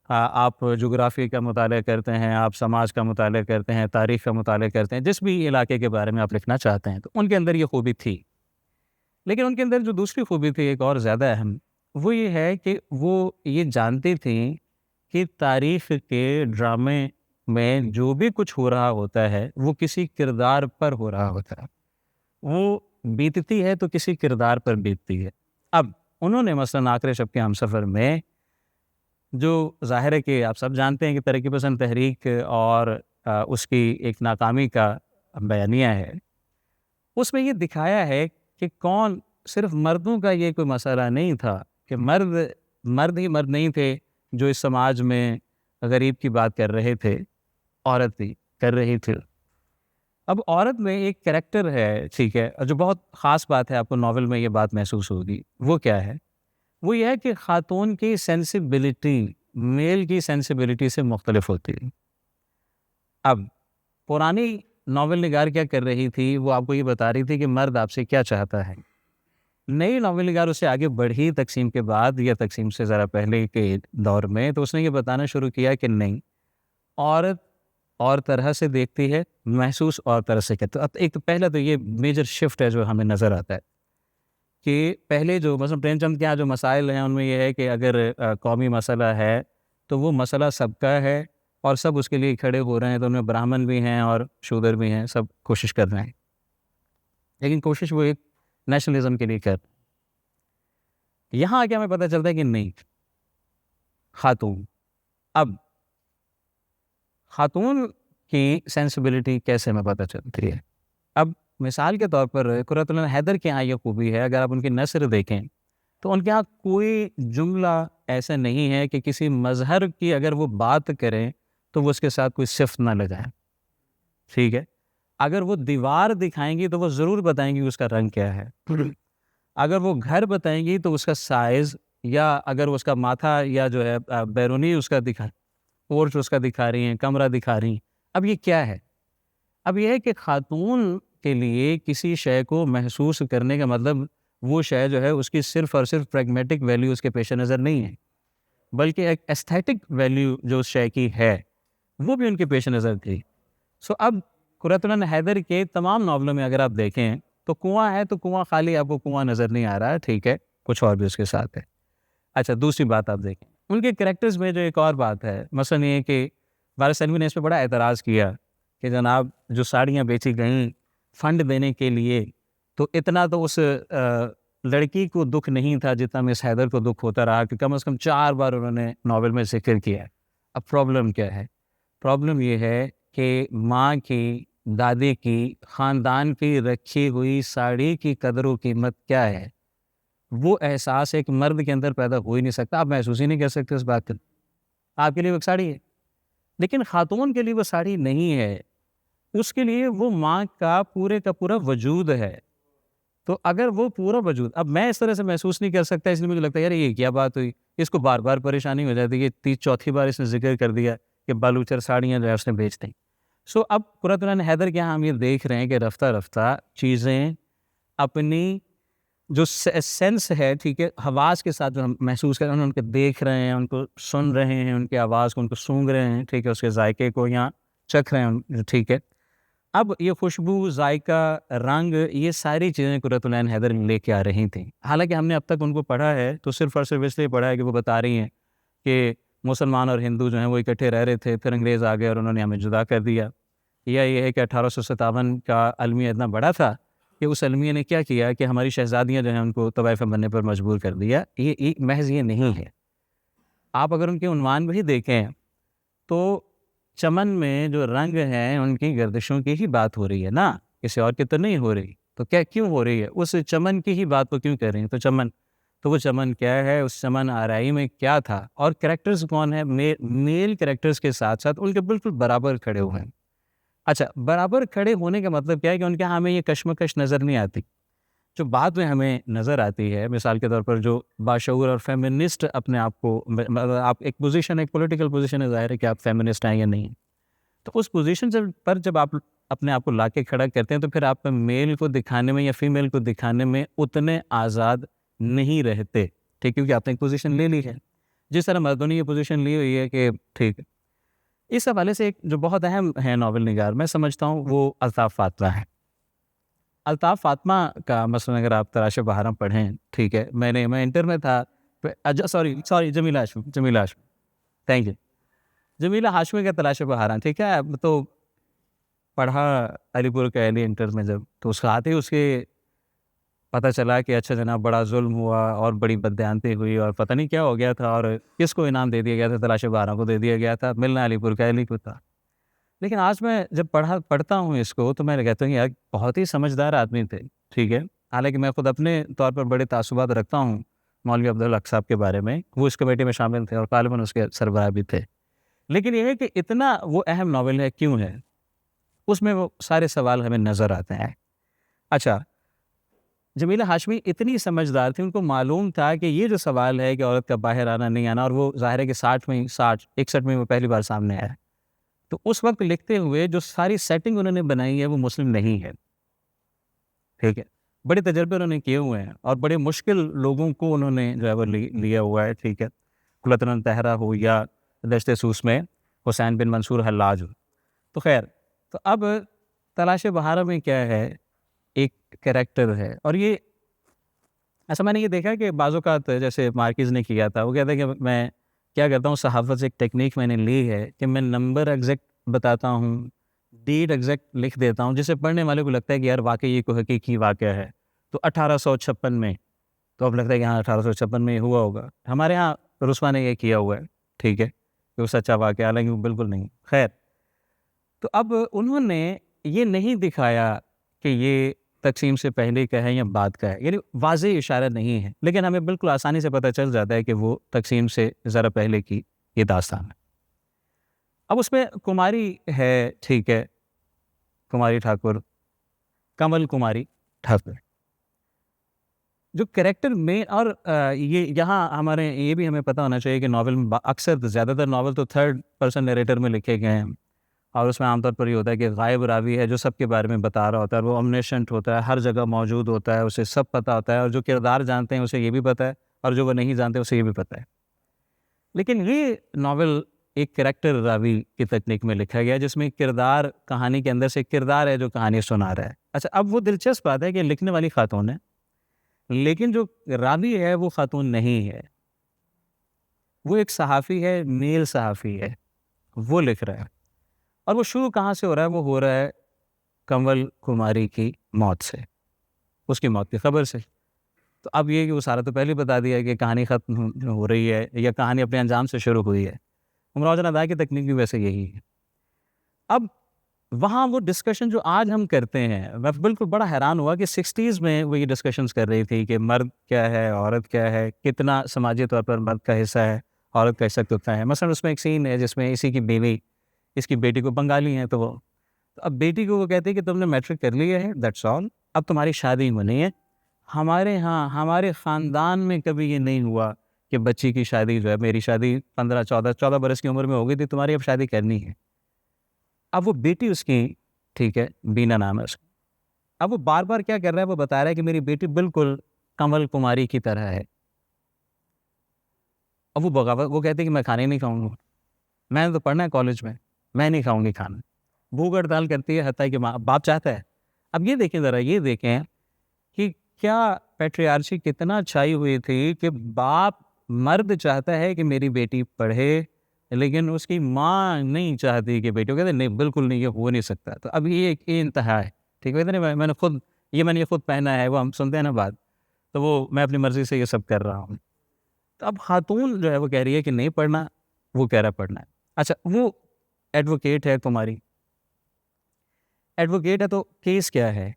S2: آپ جغرافی کا مطالعہ کرتے ہیں، آپ سماج کا مطالعہ کرتے ہیں، تاریخ کا مطالعہ کرتے ہیں، جس بھی علاقے کے بارے میں آپ لکھنا چاہتے ہیں. تو ان کے اندر یہ خوبی تھی. لیکن ان کے اندر جو دوسری خوبی تھی ایک اور زیادہ اہم، وہ یہ ہے کہ وہ یہ جانتی تھیں کہ تاریخ کے ڈرامے میں جو بھی کچھ ہو رہا ہوتا ہے وہ کسی کردار پر ہو رہا ہوتا ہے. وہ بیتتی ہے تو کسی کردار پر بیتتی ہے. اب انہوں نے مثلاً آخر شب کے ہمسفر میں جو ظاہر ہے کہ آپ سب جانتے ہیں کہ ترقی پسند تحریک اور اس کی ایک ناکامی کا بیانیہ ہے، اس میں یہ دکھایا ہے کہ کون، صرف مردوں کا یہ کوئی مسئلہ نہیں تھا کہ مرد ہی مرد نہیں تھے جو اس سماج میں غریب کی بات کر رہے تھے، عورت بھی کر رہی تھی. اب عورت میں ایک کریکٹر ہے، ٹھیک ہے، اور جو بہت خاص بات ہے، آپ کو ناول میں یہ بات محسوس ہوگی. وہ کیا ہے؟ وہ یہ ہے کہ خاتون کی سینسیبلٹی میل کی سینسیبلٹی سے مختلف ہوتی ہے. اب پرانی ناول نگار کیا کر رہی تھی، وہ آپ کو یہ بتا رہی تھی کہ مرد آپ سے کیا چاہتا ہے. نئی ناول نگار اس سے آگے بڑھی تقسیم کے بعد یا تقسیم سے ذرا پہلے کے دور میں، تو اس نے یہ بتانا شروع کیا کہ نہیں، عورت اور طرح سے دیکھتی ہے، محسوس اور طرح سے کرتی ہے. ایک تو پہلا تو یہ میجر شفٹ ہے جو ہمیں نظر آتا ہے کہ پہلے جو مثلا پریم چند کے یہاں جو مسائل ہیں ان میں یہ ہے کہ اگر قومی مسئلہ ہے تو وہ مسئلہ سب کا ہے اور سب اس کے لیے کھڑے ہو رہے ہیں. تو ان میں براہمن بھی ہیں اور شودر بھی ہیں، سب کوشش کر رہے ہیں، لیکن کوشش وہ ایک نیشنلزم کے لیے کر. یہاں آ کے ہمیں پتہ چلتا ہے کہ نہیں، خاتون، اب خاتون کی سینسیبلٹی کیسے ہمیں پتہ چلتی ہے. اب مثال کے طور پر قرۃ العین حیدر کے یہاں یہ خوبی ہے، اگر آپ ان کی نثر دیکھیں تو ان کے یہاں کوئی جملہ ایسا نہیں ہے کہ کسی مظہر کی اگر وہ بات کریں تو وہ اس کے ساتھ کوئی صفت نہ لگائیں، ٹھیک ہے. اگر وہ دیوار دکھائیں گی تو وہ ضرور بتائیں گی اس کا رنگ کیا ہے. اگر وہ گھر بتائیں گی تو اس کا سائز، یا اگر اس کا ماتھا یا جو ہے بیرونی اس کا پورچ اس کا دکھا رہی ہیں، کمرہ دکھا رہی ہیں. اب یہ کیا ہے؟ اب یہ ہے کہ خاتون کے لیے کسی شے کو محسوس کرنے کا مطلب وہ شے جو ہے اس کی صرف اور صرف پریگمیٹک ویلیو اس کے پیش نظر نہیں ہے، بلکہ ایک ایستھیٹک ویلیو جو اس شے کی ہے وہ بھی ان کے پیش نظر تھی. اب قرۃ العین حیدر کے تمام ناولوں میں اگر آپ دیکھیں تو کنواں ہے تو کنواں خالی آپ کو کنواں نظر نہیں آ رہا ہے، ٹھیک ہے، کچھ اور بھی اس کے ساتھ ہے. اچھا، دوسری بات آپ دیکھیں ان کے کریکٹرز میں جو ایک اور بات ہے، مثلاً یہ کہ وارث سلمی نے اس پہ بڑا اعتراض کیا کہ جناب جو ساڑیاں بیچی گئیں فنڈ دینے کے لیے، تو اتنا تو اس لڑکی کو دکھ نہیں تھا جتنا مس حیدر کو دکھ ہوتا رہا کہ کم از کم 4 بار انہوں نے ناول میں ذکر کیا ہے. اب پرابلم کیا ہے؟ پرابلم یہ ہے کہ ماں کی، دادی کی، خاندان کی رکھی ہوئی ساڑی کی قدر و قیمت کیا ہے، وہ احساس ایک مرد کے اندر پیدا ہو ہی نہیں سکتا. آپ محسوس ہی نہیں کر سکتے اس بات کو. آپ کے لیے وہ ایک ساڑی ہے، لیکن خاتون کے لیے وہ ساڑی نہیں ہے، اس کے لیے وہ ماں کا پورا وجود ہے. تو اگر وہ پورا وجود اب میں اس طرح سے محسوس نہیں کر سکتا، اس لیے مجھے لگتا ہے یار یہ کیا بات ہوئی، اس کو بار بار پریشانی ہو جاتی ہے کہ چوتھی بار اس نے ذکر کر دیا کہ بالوچر ساڑیاں جو ہے اس نے بیچ دیں. سو اب قرۃ العین حیدر کے یہاں ہم یہ دیکھ رہے ہیں کہ رفتہ رفتہ چیزیں اپنی جو سینس ہے، ٹھیک ہے، حواس کے ساتھ جو ہم محسوس کر رہے ہیں، ان کو دیکھ رہے ہیں، ان کو سن رہے ہیں، ان کی آواز کو ان کو سونگھ رہے ہیں، ٹھیک ہے، اس کے ذائقے کو یہاں چکھ رہے ہیں، ٹھیک ہے. اب یہ خوشبو، ذائقہ، رنگ، یہ ساری چیزیں قرۃ العین حیدر لے کے آ رہی تھیں. حالانکہ ہم نے اب تک ان کو پڑھا ہے تو صرف اور صرف اس لیے پڑھا ہے کہ وہ بتا رہی ہیں کہ مسلمان اور ہندو جو ہیں وہ اکٹھے رہ رہے تھے، پھر انگریز آ گئے اور انہوں نے ہمیں جدا کر دیا. یا یہ ہے کہ 1857 کا المیہ اتنا بڑا تھا کہ اس المیہ نے کیا کیا کہ ہماری شہزادیاں جو ہیں ان کو طوائف بننے پر مجبور کر دیا. یہ محض یہ نہیں ہے. آپ اگر ان کے عنوان بھی دیکھیں تو چمن میں جو رنگ ہیں ان کی گردشوں کی ہی بات ہو رہی ہے نا، کسی اور کی تو نہیں ہو رہی. تو کیوں ہو رہی ہے؟ اس چمن کی ہی بات کو کیوں کر رہی ہیں؟ تو وہ چمن کیا ہے، اس چمن آرائی میں کیا تھا، اور کریکٹرز کون ہیں؟ میل کریکٹرز کے ساتھ ساتھ ان کے بالکل برابر کھڑے ہوئے ہیں. اچھا، برابر کھڑے ہونے کا مطلب کیا ہے کہ ان کے یہاں ہمیں یہ کشمکش نظر نہیں آتی. جو بعد میں ہمیں نظر آتی ہے، مثال کے طور پر جو باشعور اور فیمنسٹ اپنے آپ کو، آپ ایک پوزیشن، ایک پولیٹیکل پوزیشن ہے، ظاہر ہے کہ آپ فیمنسٹ ہیں یا نہیں. تو اس پوزیشن پر جب آپ اپنے آپ کو لا کے کھڑا کرتے ہیں تو پھر آپ میل کو دکھانے میں یا فیمیل کو دکھانے میں اتنے آزاد نہیں رہتے، ٹھیک، کیونکہ آپ نے ایک پوزیشن لے لی ہے. جس طرح مردوں نے یہ پوزیشن لی ہوئی ہے کہ ٹھیک ہے. اس حوالے سے ایک جو بہت اہم ہے ناول نگار، میں سمجھتا ہوں وہ الطاف فاطمہ ہے. الطاف فاطمہ کا مثلاً اگر آپ تلاش بہاراں پڑھیں، ٹھیک ہے، میں انٹر میں تھا، sorry Jamila Hashmi, thank you, Jamila Hashmi کا تلاش بہاراں، ٹھیک ہے. تو پڑھا علی پور کا علی انٹر میں، جب تو اس کا آتے ہی اس کے پتہ چلا کہ اچھا جناب بڑا ظلم ہوا اور بڑی بددیانتی ہوئی اور پتہ نہیں کیا ہو گیا تھا، اور کس کو انعام دے دیا گیا تھا؟ تلاش بہاراں کو دے دیا گیا تھا، ملنا علی پور کا علی کو تھا. لیکن آج میں جب پڑھتا ہوں اس کو تو میں کہتا ہوں یار بہت ہی سمجھدار آدمی تھے، ٹھیک ہے. حالانکہ میں خود اپنے طور پر بڑے تعصبات رکھتا ہوں مولوی عبدالحق صاحب کے بارے میں، وہ اس کمیٹی میں شامل تھے اور غالباً اس کے سربراہ بھی تھے. لیکن یہ ہے کہ اتنا وہ اہم ناول ہے، کیوں ہے؟ اس میں وہ سارے سوال ہمیں نظر آتے ہیں. اچھا، جمیلہ ہاشمی اتنی سمجھدار تھی، ان کو معلوم تھا کہ یہ جو سوال ہے کہ عورت کا باہر آنا نہیں آنا، اور وہ ظاہر ہے کہ 61 میں وہ پہلی بار سامنے آیا، تو اس وقت لکھتے ہوئے جو ساری سیٹنگ انہوں نے بنائی ہے وہ مسلم نہیں ہے، ٹھیک ہے. بڑے تجربے انہوں نے کیے ہوئے ہیں اور بڑے مشکل لوگوں کو انہوں نے جو ہے وہ لیا ہوا ہے، ٹھیک ہے. قلتن طاہرہ ہو یا دشت سوس میں حسین بن منصور حلاج ہو. تو خیر، تو اب تلاش بہارا میں کیا ہے، ایک کریکٹر ہے. اور یہ ایسا میں نے یہ دیکھا کہ بعض اوقات جیسے مارکیز نے کیا تھا، وہ کہتا ہے کہ میں کیا کرتا ہوں، صحافت سے ایک ٹیکنیک میں نے لی ہے کہ میں نمبر ایگزیکٹ بتاتا ہوں، ڈیٹ ایگزیکٹ لکھ دیتا ہوں، جس سے پڑھنے والے کو لگتا ہے کہ یار واقعی یہ کوئی حقیقی واقعہ ہے. تو 1856 میں، تو اب لگتا ہے کہ ہاں 1856 میں یہ ہوا ہوگا. ہمارے ہاں رسوا نے یہ کیا ہوا ہے، ٹھیک ہے، کہ وہ سچا واقعہ، حالانکہ وہ بالکل نہیں. خیر، تو اب انہوں نے یہ نہیں دکھایا کہ یہ تقسیم سے پہلے کا ہے یا بعد کا ہے، یعنی واضح اشارہ نہیں ہے، لیکن ہمیں بالکل آسانی سے پتہ چل جاتا ہے کہ وہ تقسیم سے ذرا پہلے کی یہ داستان ہے. اب اس میں کماری ہے، ٹھیک ہے، کماری ٹھاکر، کمل کماری ٹھاکر جو کریکٹر میں. اور یہ یہاں ہمارے یہ بھی ہمیں پتہ ہونا چاہیے کہ ناول میں اکثر زیادہ تر ناول تو تھرڈ پرسن نیریٹر میں لکھے گئے ہیں، اور اس میں عام طور پر یہ ہوتا ہے کہ غائب راوی ہے جو سب کے بارے میں بتا رہا ہوتا ہے، وہ اومنیشنٹ ہوتا ہے، ہر جگہ موجود ہوتا ہے، اسے سب پتہ ہوتا ہے، اور جو کردار جانتے ہیں اسے یہ بھی پتہ ہے، اور جو وہ نہیں جانتے اسے یہ بھی پتہ ہے. لیکن یہ ناول ایک کریکٹر راوی کی تکنیک میں لکھا گیا، جس میں کردار، کہانی کے اندر سے کردار ہے جو کہانی سنا رہا ہے. اچھا، اب وہ دلچسپ بات ہے کہ لکھنے والی خاتون ہے، لیکن جو راوی ہے وہ خاتون نہیں ہے، وہ ایک صحافی ہے، میل صحافی ہے، وہ لکھ رہا ہے. اور وہ شروع کہاں سے ہو رہا ہے؟ وہ ہو رہا ہے کنول کماری کی موت سے، اس کی موت کی خبر سے. تو اب یہ کہ وہ سارا تو پہلے بتا دیا کہ کہانی ختم ہو رہی ہے یا کہانی اپنے انجام سے شروع ہوئی ہے. امراؤ جان ادا کی تکنیک بھی ویسے یہی ہے. اب وہاں وہ ڈسکشن جو آج ہم کرتے ہیں، میں بالکل بڑا حیران ہوا کہ 60s میں وہ یہ ڈسکشنز کر رہی تھی کہ مرد کیا ہے، عورت کیا ہے، کتنا سماجی طور پر مرد کا حصہ ہے، عورت کا حصہ کتنا ہے. مثلا اس میں ایک سین ہے جس میں اسی کی بیوی اس کی بیٹی کو بنگالی ہیں، تو اب بیٹی کو وہ کہتے ہیں کہ تم نے میٹرک کر لیا ہے، دیٹس آل، اب تمہاری شادی ہونی ہے، ہمارے ہاں ہمارے خاندان میں کبھی یہ نہیں ہوا کہ بچی کی شادی جو ہے، میری شادی 14 برس کی عمر میں ہو گئی تھی، تمہاری اب شادی کرنی ہے. اب وہ بیٹی اس کی، ٹھیک ہے، بینا نام ہے اس کا. اب وہ بار بار کیا کر رہا ہے، وہ بتا رہا ہے کہ میری بیٹی بالکل کمل کماری کی طرح ہے. اب وہ بغاوت، وہ کہتے ہیں کہ میں کھانے نہیں کھاؤں گا، میں نے تو پڑھنا ہے کالج میں نہیں کھاؤں گی کھانا. بھوک ہڑتال کرتی ہے، حتیٰ کہ باپ چاہتا ہے. اب یہ دیکھیں ذرا، یہ دیکھیں کہ کیا پیٹریارشی کتنا چھائی ہوئی تھی کہ باپ مرد چاہتا ہے کہ میری بیٹی پڑھے، لیکن اس کی ماں نہیں چاہتی کہ بیٹی، وہ کہتے ہیں نہیں بالکل نہیں، یہ ہو نہیں سکتا. تو اب یہ ایک انتہا ہے، ٹھیک ہے. میں نے خود پہنا ہے، وہ ہم سنتے ہیں نا بات، تو وہ میں اپنی مرضی سے یہ سب کر رہا ہوں. تو اب خاتون جو ہے وہ کہہ رہی ہے کہ نہیں پڑھنا، وہ کہہ رہا ہے پڑھنا ہے. اچھا، وہ ایڈوکیٹ ہے تمہاری، ایڈوکیٹ ہے، تو کیس کیا ہے؟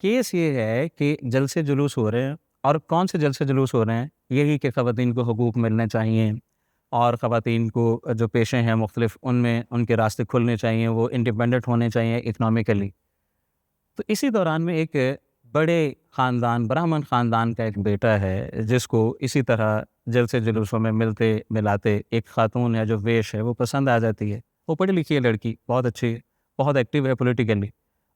S2: کیس یہ ہے کہ جلسے جلوس ہو رہے ہیں. اور کون سے جلسے جلوس ہو رہے ہیں؟ یہی کہ خواتین کو حقوق ملنے چاہیے، اور خواتین کو جو پیشے ہیں مختلف، ان میں ان کے راستے کھلنے چاہیے، وہ انڈیپینڈنٹ ہونے چاہیے اکنامکلی. تو اسی دوران میں ایک بڑے خاندان، برہمن خاندان کا ایک بیٹا ہے، جس کو اسی طرح جلسے جلوسوں میں ملتے ملاتے ایک خاتون ہے جو ویش ہے، وہ پسند آ جاتی ہے. وہ پڑھی لکھی ہے لڑکی، بہت اچھی ہے، بہت ایکٹیو ہے پولیٹیکلی،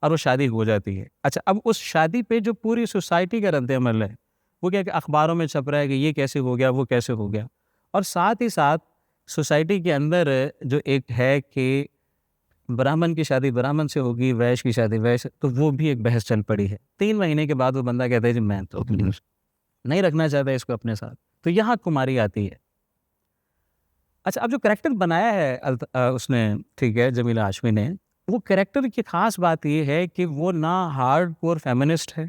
S2: اور وہ شادی ہو جاتی ہے. اچھا، اب اس شادی پہ جو پوری سوسائٹی کا رد عمل ہے، وہ کیا کہ اخباروں میں چھپ رہا ہے کہ یہ کیسے ہو گیا، وہ کیسے ہو گیا. اور ساتھ ہی ساتھ سوسائٹی کے اندر جو ایک ہے کہ برہمن کی شادی برہمن سے ہوگی، ویش کی شادی ویش، تو وہ بھی ایک بحث چل پڑی ہے. 3 مہینے کے بعد وہ بندہ کہتا ہے جی میں تو نہیں رکھنا چاہتا اس کو اپنے ساتھ. تو یہاں کماری آتی ہے. اچھا، اب جو کریکٹر بنایا ہے اس نے، ٹھیک ہے، جمیلہ ہاشمی نے، وہ کریکٹر کی خاص بات یہ ہے کہ وہ نہ ہارڈ کور فیمنسٹ ہے،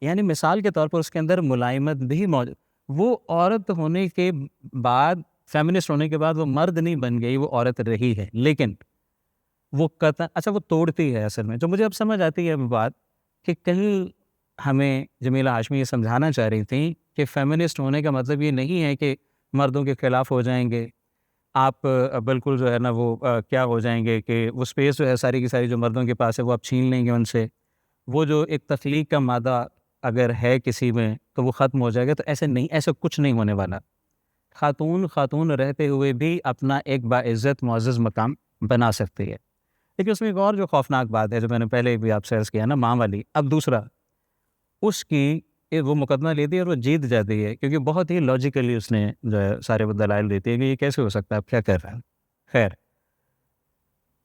S2: یعنی مثال کے طور پر اس کے اندر ملائمت بھی موجود. وہ عورت ہونے کے بعد، فیمنسٹ ہونے کے بعد وہ مرد نہیں بن گئی، وہ عورت رہی ہے. لیکن وہ اچھا، وہ توڑتی ہے اصل میں. جو مجھے اب سمجھ آتی ہے وہ بات کہ کہیں ہمیں جمیلہ ہاشمی یہ سمجھانا چاہ رہی تھیں کہ فیمنسٹ ہونے کا مطلب یہ نہیں ہے کہ مردوں کے خلاف ہو جائیں گے آپ، بالکل جو ہے نا وہ کیا ہو جائیں گے کہ وہ اسپیس جو ہے ساری کی ساری جو مردوں کے پاس ہے وہ آپ چھین لیں گے ان سے. وہ جو ایک تخلیق کا مادہ اگر ہے کسی میں تو وہ ختم ہو جائے گا. تو ایسے نہیں، ایسا کچھ نہیں ہونے والا. خاتون رہتے ہوئے بھی اپنا ایک باعزت معزز مقام بنا سکتی ہے. لیکن اس میں ایک اور جو خوفناک بات ہے، جو میں نے پہلے بھی آپ سے عرض کیا نا، ماں والی. اب دوسرا، اس کی وہ مقدمہ لیتی ہے اور وہ جیت جاتی ہے، کیونکہ بہت ہی لاجیکلی اس نے جو ہے سارے وہ دلائل دیتی ہے کہ یہ کیسے ہو سکتا ہے، آپ کیا کر رہے ہیں. خیر،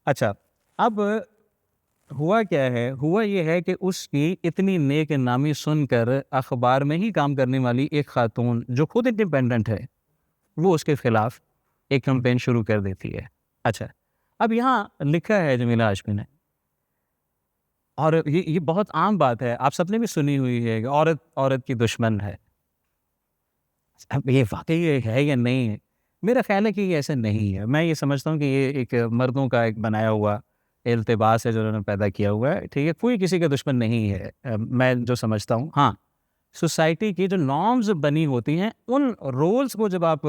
S2: اچھا، اب ہوا کیا ہے؟ ہوا یہ ہے کہ اس کی اتنی نیک نامی سن کر اخبار میں ہی کام کرنے والی ایک خاتون جو خود انڈیپینڈنٹ ہے، وہ اس کے خلاف ایک کمپین شروع کر دیتی ہے. اچھا، اب یہاں لکھا ہے جمیلہ ہاشمی نے، اور یہ بہت عام بات ہے، آپ سب نے بھی سنی ہوئی ہے کہ عورت کی دشمن ہے. اب یہ واقعی ہے یا نہیں ہے؟ میرا خیال ہے کہ یہ ایسا نہیں ہے. میں یہ سمجھتا ہوں کہ یہ ایک مردوں کا ایک بنایا ہوا التباس ہے جو انہوں نے پیدا کیا ہوا ہے. ٹھیک ہے، کوئی کسی کا دشمن نہیں ہے، میں جو سمجھتا ہوں. ہاں، سوسائٹی کی جو نارمز بنی ہوتی ہیں، ان رولز کو جب آپ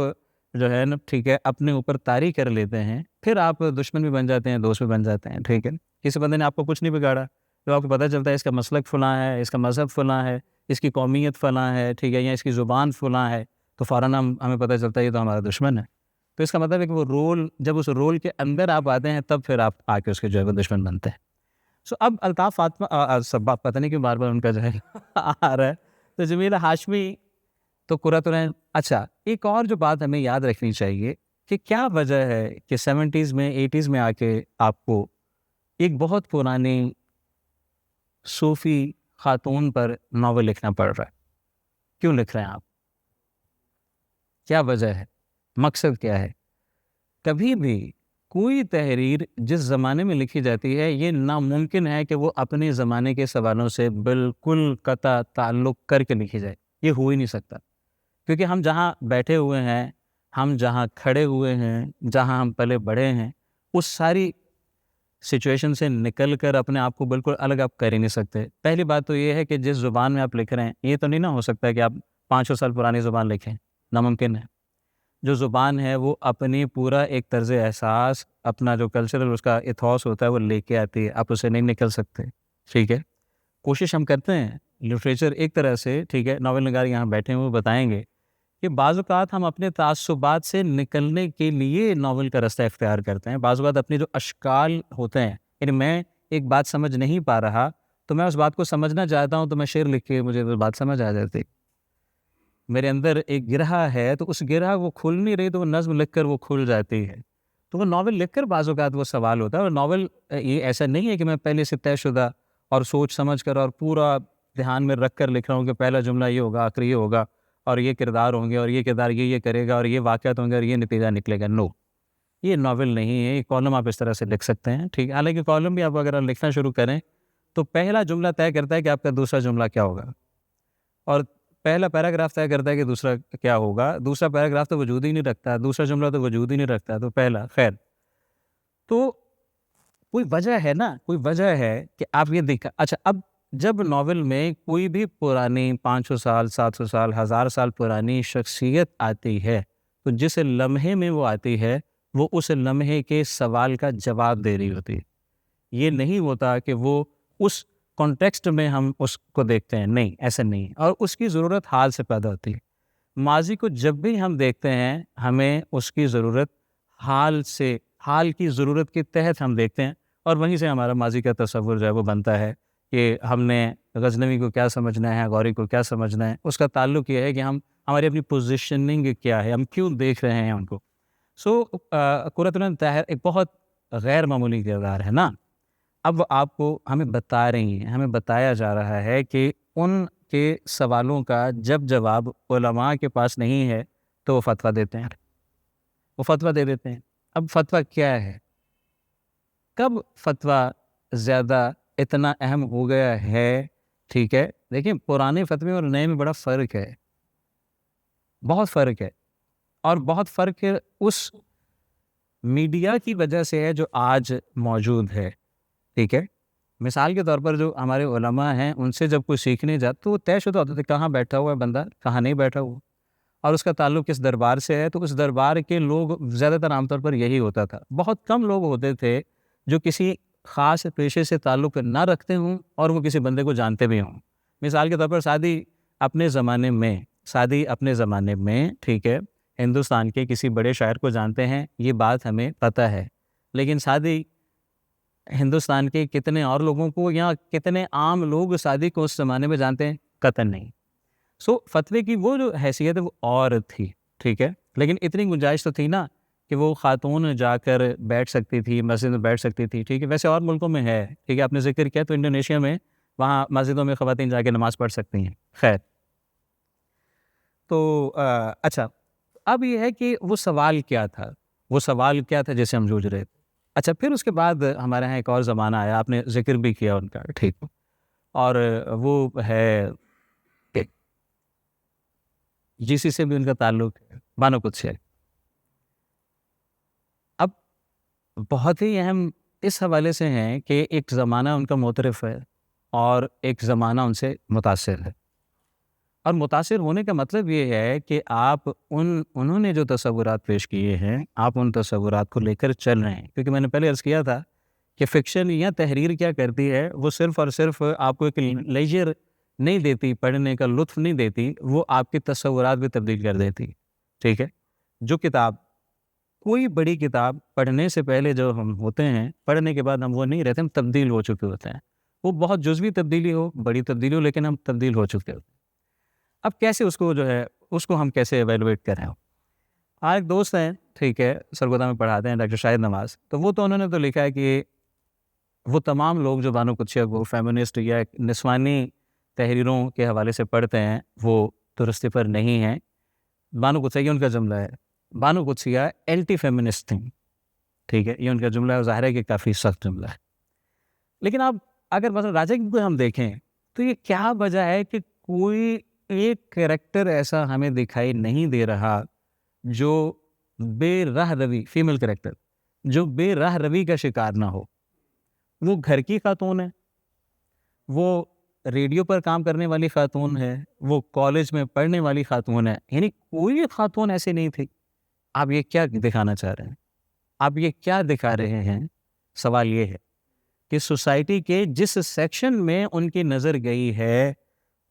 S2: جو ہے نا، ٹھیک ہے، اپنے اوپر طاری کر لیتے ہیں، پھر آپ دشمن بھی بن جاتے ہیں، دوست بھی بن جاتے ہیں. ٹھیک ہے، کسی بندے نے آپ کو کچھ نہیں بگاڑا، جب آپ کو پتہ چلتا ہے اس کا مسلک فلاں ہے، اس کا مذہب فلاں ہے، اس کی قومیت فلاں ہے، ٹھیک ہے، یا اس کی زبان فلاں ہے، تو فوراً ہمیں پتہ چلتا ہے یہ تو ہمارا دشمن ہے. تو اس کا مطلب ہے کہ وہ رول، جب اس رول کے اندر آپ آتے ہیں تب پھر آپ آ کے اس کے جو ہے وہ دشمن بنتے ہیں. سو اب الطاف فاطمہ سب پتہ نہیں کہ بار بار ان کا جو ہے آ رہا ہے. تو جمیلہ ہاشمی تو قرۃ العین. اچھا، ایک اور جو بات ہمیں یاد رکھنی چاہیے کہ کیا وجہ ہے کہ 70s میں 80s میں آ کے آپ کو ایک بہت پرانی صوفی خاتون پر ناول لکھنا پڑ رہا ہے. کیوں لکھ رہے ہیں آپ؟ کیا وجہ ہے؟ مقصد کیا ہے؟ کبھی بھی کوئی تحریر جس زمانے میں لکھی جاتی ہے، یہ ناممکن ہے کہ وہ اپنے زمانے کے سوالوں سے بالکل قطع تعلق کر کے لکھی جائے. یہ ہو ہی نہیں سکتا، کیونکہ ہم جہاں بیٹھے ہوئے ہیں، ہم جہاں کھڑے ہوئے ہیں، جہاں ہم پلے بڑھے ہیں، اس ساری سچویشن سے نکل کر اپنے آپ کو بالکل الگ آپ کر ہی نہیں سکتے. پہلی بات تو یہ ہے کہ جس زبان میں آپ لکھ رہے ہیں، یہ تو نہیں نہ ہو سکتا کہ آپ 500 سال پرانی زبان لکھیں، ناممکن ہے. جو زبان ہے وہ اپنی پورا ایک طرز احساس، اپنا جو کلچرل اس کا ایتھوس ہوتا ہے وہ لے کے آتی ہے، آپ اسے نہیں نکل سکتے. ٹھیک ہے، کوشش ہم کرتے ہیں لٹریچر ایک طرح سے، ٹھیک ہے، ناول نگار یہاں بیٹھے ہوئے بتائیں گے کہ بعض اوقات ہم اپنے تعصبات سے نکلنے کے لیے ناول کا رستہ اختیار کرتے ہیں. بعض اوقات اپنے جو اشکال ہوتے ہیں، یعنی میں ایک بات سمجھ نہیں پا رہا تو میں اس بات کو سمجھنا چاہتا ہوں تو میں شعر لکھ کے مجھے وہ بات سمجھ آ جاتی. میرے اندر ایک گرہ ہے تو اس گرہ وہ کھل نہیں رہی تو وہ نظم لکھ کر وہ کھل جاتی ہے. تو وہ ناول لکھ کر بعض اوقات وہ سوال ہوتا ہے. اور ناول یہ ایسا نہیں ہے کہ میں پہلے سے طے شدہ اور سوچ سمجھ کر اور پورا دھیان میں رکھ کر لکھ رہا ہوں کہ پہلا جملہ یہ ہوگا، آخری یہ ہوگا، اور یہ کردار ہوں گے، اور یہ کردار یہ کرے گا، اور یہ واقعات ہوں گے، اور یہ نتیجہ نکلے گا. نو، یہ ناول نہیں ہے. یہ کالم آپ اس طرح سے لکھ سکتے ہیں، ٹھیک ہے. حالانکہ کالم بھی آپ اگر لکھنا شروع کریں تو پہلا جملہ طے کرتا ہے کہ آپ کا دوسرا جملہ کیا ہوگا، اور پہلا پیراگراف طے کرتا ہے کہ دوسرا کیا ہوگا. دوسرا پیراگراف تو وجود ہی نہیں رکھتا، دوسرا جملہ تو وجود ہی نہیں رکھتا، تو پہلا. خیر، تو کوئی وجہ ہے نا، کوئی وجہ ہے کہ آپ یہ دیکھا. اچھا، اب جب ناول میں کوئی بھی پرانی 500 سال 700 سال 1000 سال پرانی شخصیت آتی ہے تو جس لمحے میں وہ آتی ہے وہ اس لمحے کے سوال کا جواب دے رہی ہوتی ہے. یہ نہیں ہوتا کہ وہ اس کانٹیکسٹ میں ہم اس کو دیکھتے ہیں، نہیں، ایسا نہیں ہے. اور اس کی ضرورت حال سے پیدا ہوتی ہے. ماضی کو جب بھی ہم دیکھتے ہیں ہمیں اس کی ضرورت حال سے، حال کی ضرورت کے تحت ہم دیکھتے ہیں، اور وہیں سے ہمارا ماضی کا تصور جو ہے وہ بنتا ہے کہ ہم نے غزنوی کو کیا سمجھنا ہے، غوری کو کیا سمجھنا ہے. اس کا تعلق یہ ہے کہ ہماری اپنی پوزیشننگ کیا ہے، ہم کیوں دیکھ رہے ہیں ان کو. سو قرۃ العین طاہر ایک بہت غیر معمولی کردار ہے نا. اب آپ کو ہمیں بتا رہی ہیں، ہمیں بتایا جا رہا ہے کہ ان کے سوالوں کا جب جواب علماء کے پاس نہیں ہے تو وہ فتویٰ دیتے ہیں، وہ فتویٰ دے دیتے ہیں. اب فتویٰ کیا ہے؟ کب فتویٰ زیادہ اتنا اہم ہو گیا ہے؟ ٹھیک ہے، دیکھیں، پرانے فتوے اور نئے میں بڑا فرق ہے، بہت فرق ہے. اور بہت فرق اس میڈیا کی وجہ سے ہے جو آج موجود ہے. ٹھیک ہے، مثال کے طور پر جو ہمارے علماء ہیں ان سے جب کوئی سیکھنے جاتا تو وہ طے شدہ ہوتا تھا کہاں بیٹھا ہوا ہے بندہ، کہاں نہیں بیٹھا ہوا، اور اس کا تعلق کس دربار سے ہے. تو اس دربار کے لوگ زیادہ تر عام طور پر یہی ہوتا تھا. بہت کم لوگ ہوتے تھے جو کسی خاص پیشے سے تعلق نہ رکھتے ہوں اور وہ کسی بندے کو جانتے بھی ہوں. مثال کے طور پر سعدی اپنے زمانے میں ٹھیک ہے ہندوستان کے کسی بڑے شاعر کو جانتے ہیں، یہ بات ہمیں پتہ ہے. لیکن سعدی ہندوستان کے کتنے اور لوگوں کو یا کتنے عام لوگ سعدی کو اس زمانے میں جانتے ہیں؟ قطعاً نہیں. سو فتوے کی وہ جو حیثیت ہے وہ اور تھی. ٹھیک ہے، لیکن اتنی گنجائش تو تھی نا کہ وہ خاتون جا کر بیٹھ سکتی تھی، مسجد میں بیٹھ سکتی تھی. ٹھیک ہے، ویسے اور ملکوں میں ہے، ٹھیک ہے، آپ نے ذکر کیا تو انڈونیشیا میں وہاں مسجدوں میں خواتین جا کے نماز پڑھ سکتی ہیں. خیر، تو اچھا، اب یہ ہے کہ وہ سوال کیا تھا جیسے ہم جوجھ رہے تھے. اچھا، پھر اس کے بعد ہمارے یہاں ایک اور زمانہ آیا، آپ نے ذکر بھی کیا ان کا، ٹھیک، اور وہ ہے جی سی سے بھی ان کا تعلق ہے، بانو قدسیہ. اب بہت ہی اہم اس حوالے سے ہیں کہ ایک زمانہ ان کا معترف ہے اور ایک زمانہ ان سے متاثر ہے. اور متاثر ہونے کا مطلب یہ ہے کہ آپ انہوں نے جو تصورات پیش کیے ہیں آپ ان تصورات کو لے کر چل رہے ہیں. کیونکہ میں نے پہلے عرض کیا تھا کہ فکشن یا تحریر کیا کرتی ہے، وہ صرف اور صرف آپ کو ایک لیجر نہیں دیتی، پڑھنے کا لطف نہیں دیتی، وہ آپ کے تصورات بھی تبدیل کر دیتی. ٹھیک ہے، جو کتاب، کوئی بڑی کتاب پڑھنے سے پہلے جو ہم ہوتے ہیں، پڑھنے کے بعد ہم وہ نہیں رہتے، ہم تبدیل ہو چکے ہوتے ہیں. وہ بہت جزوی تبدیلی ہو، بڑی تبدیلی ہو، لیکن ہم تبدیل ہو چکے ہوتے ہیں. اب کیسے اس کو ہم کیسے ایویلویٹ کریں؟ ایک دوست ہیں، ٹھیک ہے، سرگودا میں پڑھاتے ہیں، ڈاکٹر شاہد نواز. تو وہ تو انہوں نے تو لکھا ہے کہ وہ تمام لوگ جو بانو قدسیہ کو فیمنسٹ یا نسوانی تحریروں کے حوالے سے پڑھتے ہیں وہ درستی پر نہیں ہیں. بانو قدسیہ، یہ ان کا جملہ ہے، بانو قدسیہ اینٹی فیمنسٹ تھیں. ٹھیک ہے، یہ ان کا جملہ ہے، ظاہر ہے کہ کافی سخت جملہ ہے. لیکن اب اگر مثلا راجا کو ہم دیکھیں تو یہ کیا وجہ ہے کہ کوئی ایک کریکٹر ایسا ہمیں دکھائی نہیں دے رہا جو بے راہ روی، فیمل کریکٹر جو بے راہ روی کا شکار نہ ہو. وہ گھر کی خاتون ہے، وہ ریڈیو پر کام کرنے والی خاتون ہے، وہ کالج میں پڑھنے والی خاتون ہے، یعنی کوئی خاتون ایسی نہیں تھی. آپ یہ کیا دکھانا چاہ رہے ہیں؟ آپ یہ کیا دکھا رہے ہیں؟ سوال یہ ہے کہ سوسائٹی کے جس سیکشن میں ان کی نظر گئی ہے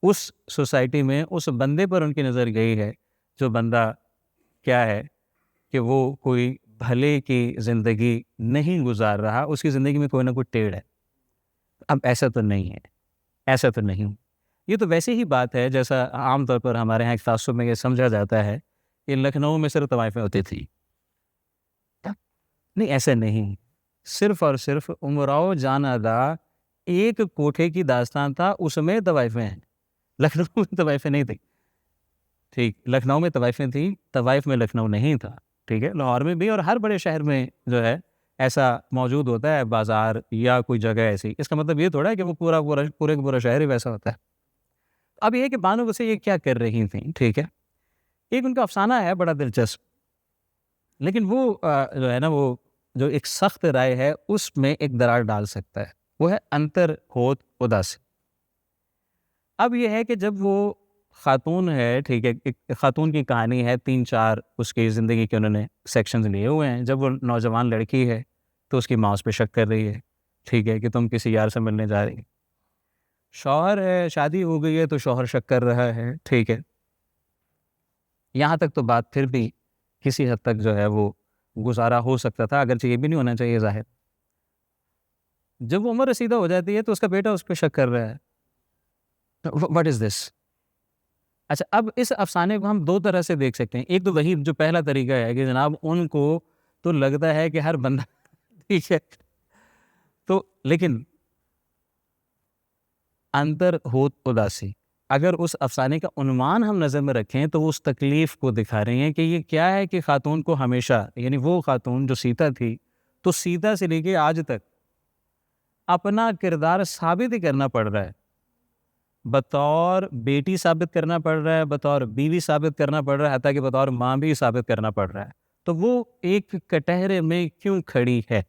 S2: اس سوسائٹی میں اس بندے پر ان کی نظر گئی ہے جو بندہ کیا ہے کہ وہ کوئی بھلے کی زندگی نہیں گزار رہا، اس کی زندگی میں کوئی نہ کوئی ٹیڑھ ہے. اب ایسا تو نہیں ہے، ایسا تو نہیں. یہ تو ویسے ہی بات ہے جیسا عام طور پر ہمارے یہاں ایک تعصب میں یہ سمجھا جاتا ہے کہ لکھنؤ میں صرف طوائفیں ہوتی تھی. نہیں، ایسا نہیں. صرف اور صرف امراؤ جان ادا ایک کوٹھے کی داستان تھا، اس میں طوائفیں ہیں. لکھنؤ میں طوائفیں نہیں تھیں. ٹھیک، لکھنؤ میں طوائفیں تھیں، طوائف میں لکھنؤ نہیں تھا. ٹھیک ہے، لاہور میں بھی اور ہر بڑے شہر میں جو ہے ایسا موجود ہوتا ہے، بازار یا کوئی جگہ ایسی. اس کا مطلب یہ تھوڑا ہے کہ وہ پورے کا پورا شہر ہی ویسا ہوتا ہے. اب یہ کہ بانو بسے یہ کیا کر رہی تھیں. ٹھیک ہے، ایک ان کا افسانہ ہے بڑا دلچسپ، لیکن وہ جو ہے نا، وہ جو ایک سخت رائے ہے اس میں ایک دراڑ ڈال سکتا ہے. وہ ہے انتر ہوت اداسی. اب یہ ہے کہ جب وہ خاتون ہے، ٹھیک ہے، ایک خاتون کی کہانی ہے، 3-4 اس کی زندگی کے انہوں نے سیکشنز لیے ہوئے ہیں. جب وہ نوجوان لڑکی ہے تو اس کی ماں اس پہ شک کر رہی ہے، ٹھیک ہے، کہ تم کسی یار سے ملنے جا رہی. شوہر ہے، شادی ہو گئی ہے تو شوہر شک کر رہا ہے. ٹھیک ہے، یہاں تک تو بات پھر بھی کسی حد تک جو ہے وہ گزارا ہو سکتا تھا، اگرچہ یہ بھی نہیں ہونا چاہیے ظاہر. جب وہ عمر رسیدہ ہو جاتی ہے تو اس کا بیٹا اس پہ شک کر رہا ہے. واٹ از دس؟ اچھا، اب اس افسانے کو ہم 2 طرح سے دیکھ سکتے ہیں. ایک تو وہی جو پہلا طریقہ ہے کہ جناب ان کو تو لگتا ہے کہ ہر بندہ ٹھیک ہے، تو لیکن انتر ہوت اداسی، اگر اس افسانے کا عنوان ہم نظر میں رکھیں تو وہ اس تکلیف کو دکھا رہی ہیں کہ یہ کیا ہے کہ خاتون کو ہمیشہ، یعنی وہ خاتون جو سیتا تھی، تو سیتا سے لے کے آج تک اپنا کردار ثابت ہی کرنا پڑ رہا ہے. بطور بیٹی ثابت کرنا پڑ رہا ہے، بطور بیوی ثابت کرنا پڑ رہا ہے، حتیٰ کہ بطور ماں بھی ثابت کرنا پڑ رہا ہے. تو وہ ایک کٹہرے میں کیوں کھڑی ہے؟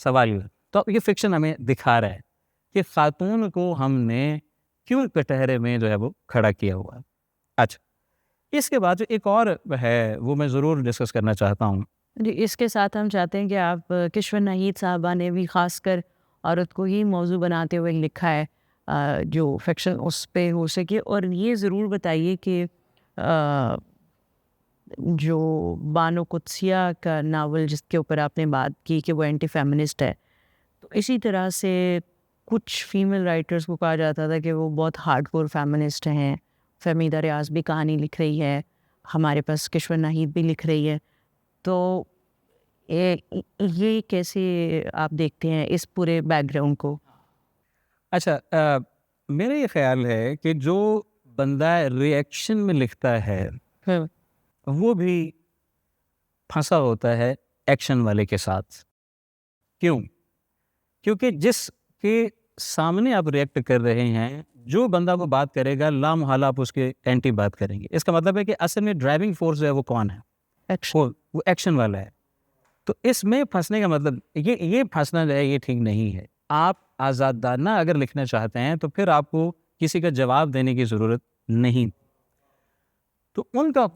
S2: سوال یہ. تو یہ فکشن ہمیں دکھا رہا ہے کہ خاتون کو ہم نے کیوں کٹہرے میں جو ہے وہ کھڑا کیا ہوا ہے. اچھا، اس کے بعد جو ایک اور ہے وہ میں ضرور ڈسکس کرنا چاہتا ہوں.
S1: جی، اس کے ساتھ ہم چاہتے ہیں کہ آپ کشور ناہید صاحبہ نے بھی خاص کر عورت کو ہی موضوع بناتے ہوئے لکھا ہے، جو فکشن اس پہ ہو سکے. اور یہ ضرور بتائیے کہ جو بانو قدسیہ کا ناول جس کے اوپر آپ نے بات کی کہ وہ اینٹی فیمنسٹ ہے، تو اسی طرح سے کچھ فیمیل رائٹرز کو کہا جاتا تھا کہ وہ بہت ہارڈ کور فیمنسٹ ہیں. فہمیدہ ریاض بھی کہانی لکھ رہی ہے، ہمارے پاس کشور ناہید بھی لکھ رہی ہے. تو یہ کیسے آپ دیکھتے ہیں اس پورے بیک گراؤنڈ کو؟
S2: اچھا، میرا یہ خیال ہے کہ جو بندہ ری ایکشن میں لکھتا ہے وہ بھی پھنسا ہوتا ہے ایکشن والے کے ساتھ. کیوں؟ کیونکہ جس کے سامنے آپ ریئیکٹ کر رہے ہیں، جو بندہ وہ بات کرے گا لا محالہ آپ اس کے اینٹی بات کریں گے. اس کا مطلب ہے کہ اصل میں ڈرائیونگ فورس جو ہے وہ کون ہے؟
S1: ایکشن.
S2: وہ ایکشن والا ہے. تو اس میں پھنسنے کا مطلب یہ پھنسنا جو ہے یہ ٹھیک نہیں ہے. آپ آزادانہ اگر لکھنا چاہتے ہیں تو پھر آپ کو کسی کا جواب دینے کی ضرورت نہیں. تو ان کا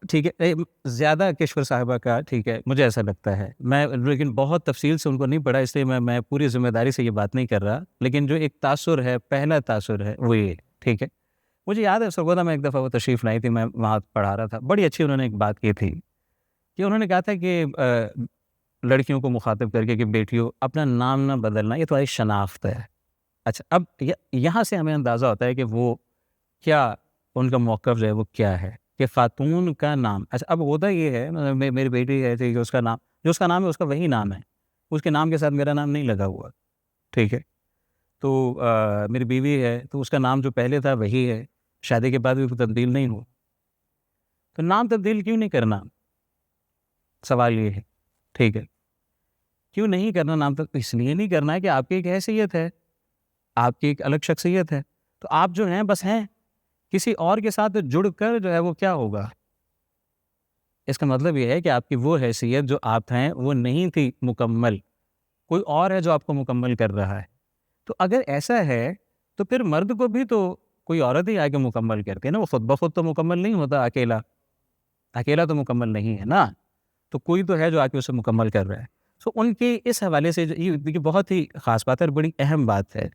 S2: ٹھیک ہے، زیادہ کشور صاحبہ کا ٹھیک ہے، مجھے ایسا لگتا ہے، میں لیکن بہت تفصیل سے ان کو نہیں پڑھا، اس لیے میں پوری ذمہ داری سے یہ بات نہیں کر رہا. لیکن جو ایک تاثر ہے، پہلا تاثر ہے وہ یہ ٹھیک ہے. مجھے یاد ہے سرگودا میں ایک دفعہ وہ تشریف لائی تھی، میں وہاں پڑھا رہا تھا. بڑی اچھی انہوں نے ایک بات کی تھی کہ انہوں نے کہا تھا کہ لڑکیوں کو مخاطب کر کے کہ بیٹیوں اپنا نام نہ بدلنا، یہ تمہاری شناخت ہے. اچھا، اب یہاں سے ہمیں اندازہ ہوتا ہے کہ وہ کیا ان کا موقف جو ہے وہ کیا ہے کہ خاتون کا نام. اچھا، اب ہوتا یہ ہے، میری بیٹی ہے کہ اس کا نام جو اس کا نام ہے اس کا وہی نام ہے، اس کے نام کے ساتھ میرا نام نہیں لگا ہوا. ٹھیک ہے، تو میری بیوی ہے تو اس کا نام جو پہلے تھا وہی ہے، شادی کے بعد بھی تبدیل نہیں ہوا. تو نام تبدیل کیوں نہیں کرنا؟ سوال یہ ہے. ٹھیک ہے، کیوں نہیں کرنا نام تبدیل؟ اس لیے نہیں کرنا ہے کہ آپ کی ایک حیثیت ہے، آپ کی ایک الگ شخصیت ہے. تو آپ جو ہیں بس ہیں، کسی اور کے ساتھ جڑ کر جو ہے وہ کیا ہوگا؟ اس کا مطلب یہ ہے کہ آپ کی وہ حیثیت جو آپ ہیں وہ نہیں تھی مکمل، کوئی اور ہے جو آپ کو مکمل کر رہا ہے. تو اگر ایسا ہے تو پھر مرد کو بھی تو کوئی عورت ہی آگے مکمل کرتی ہے نا. وہ خود بخود تو مکمل نہیں ہوتا، اکیلا تو مکمل نہیں ہے نا. تو کوئی تو ہے جو آگے اسے مکمل کر رہا ہے. سو ان کے اس حوالے سے یہ بہت ہی خاص بات ہے اور بڑی اہم بات ہے.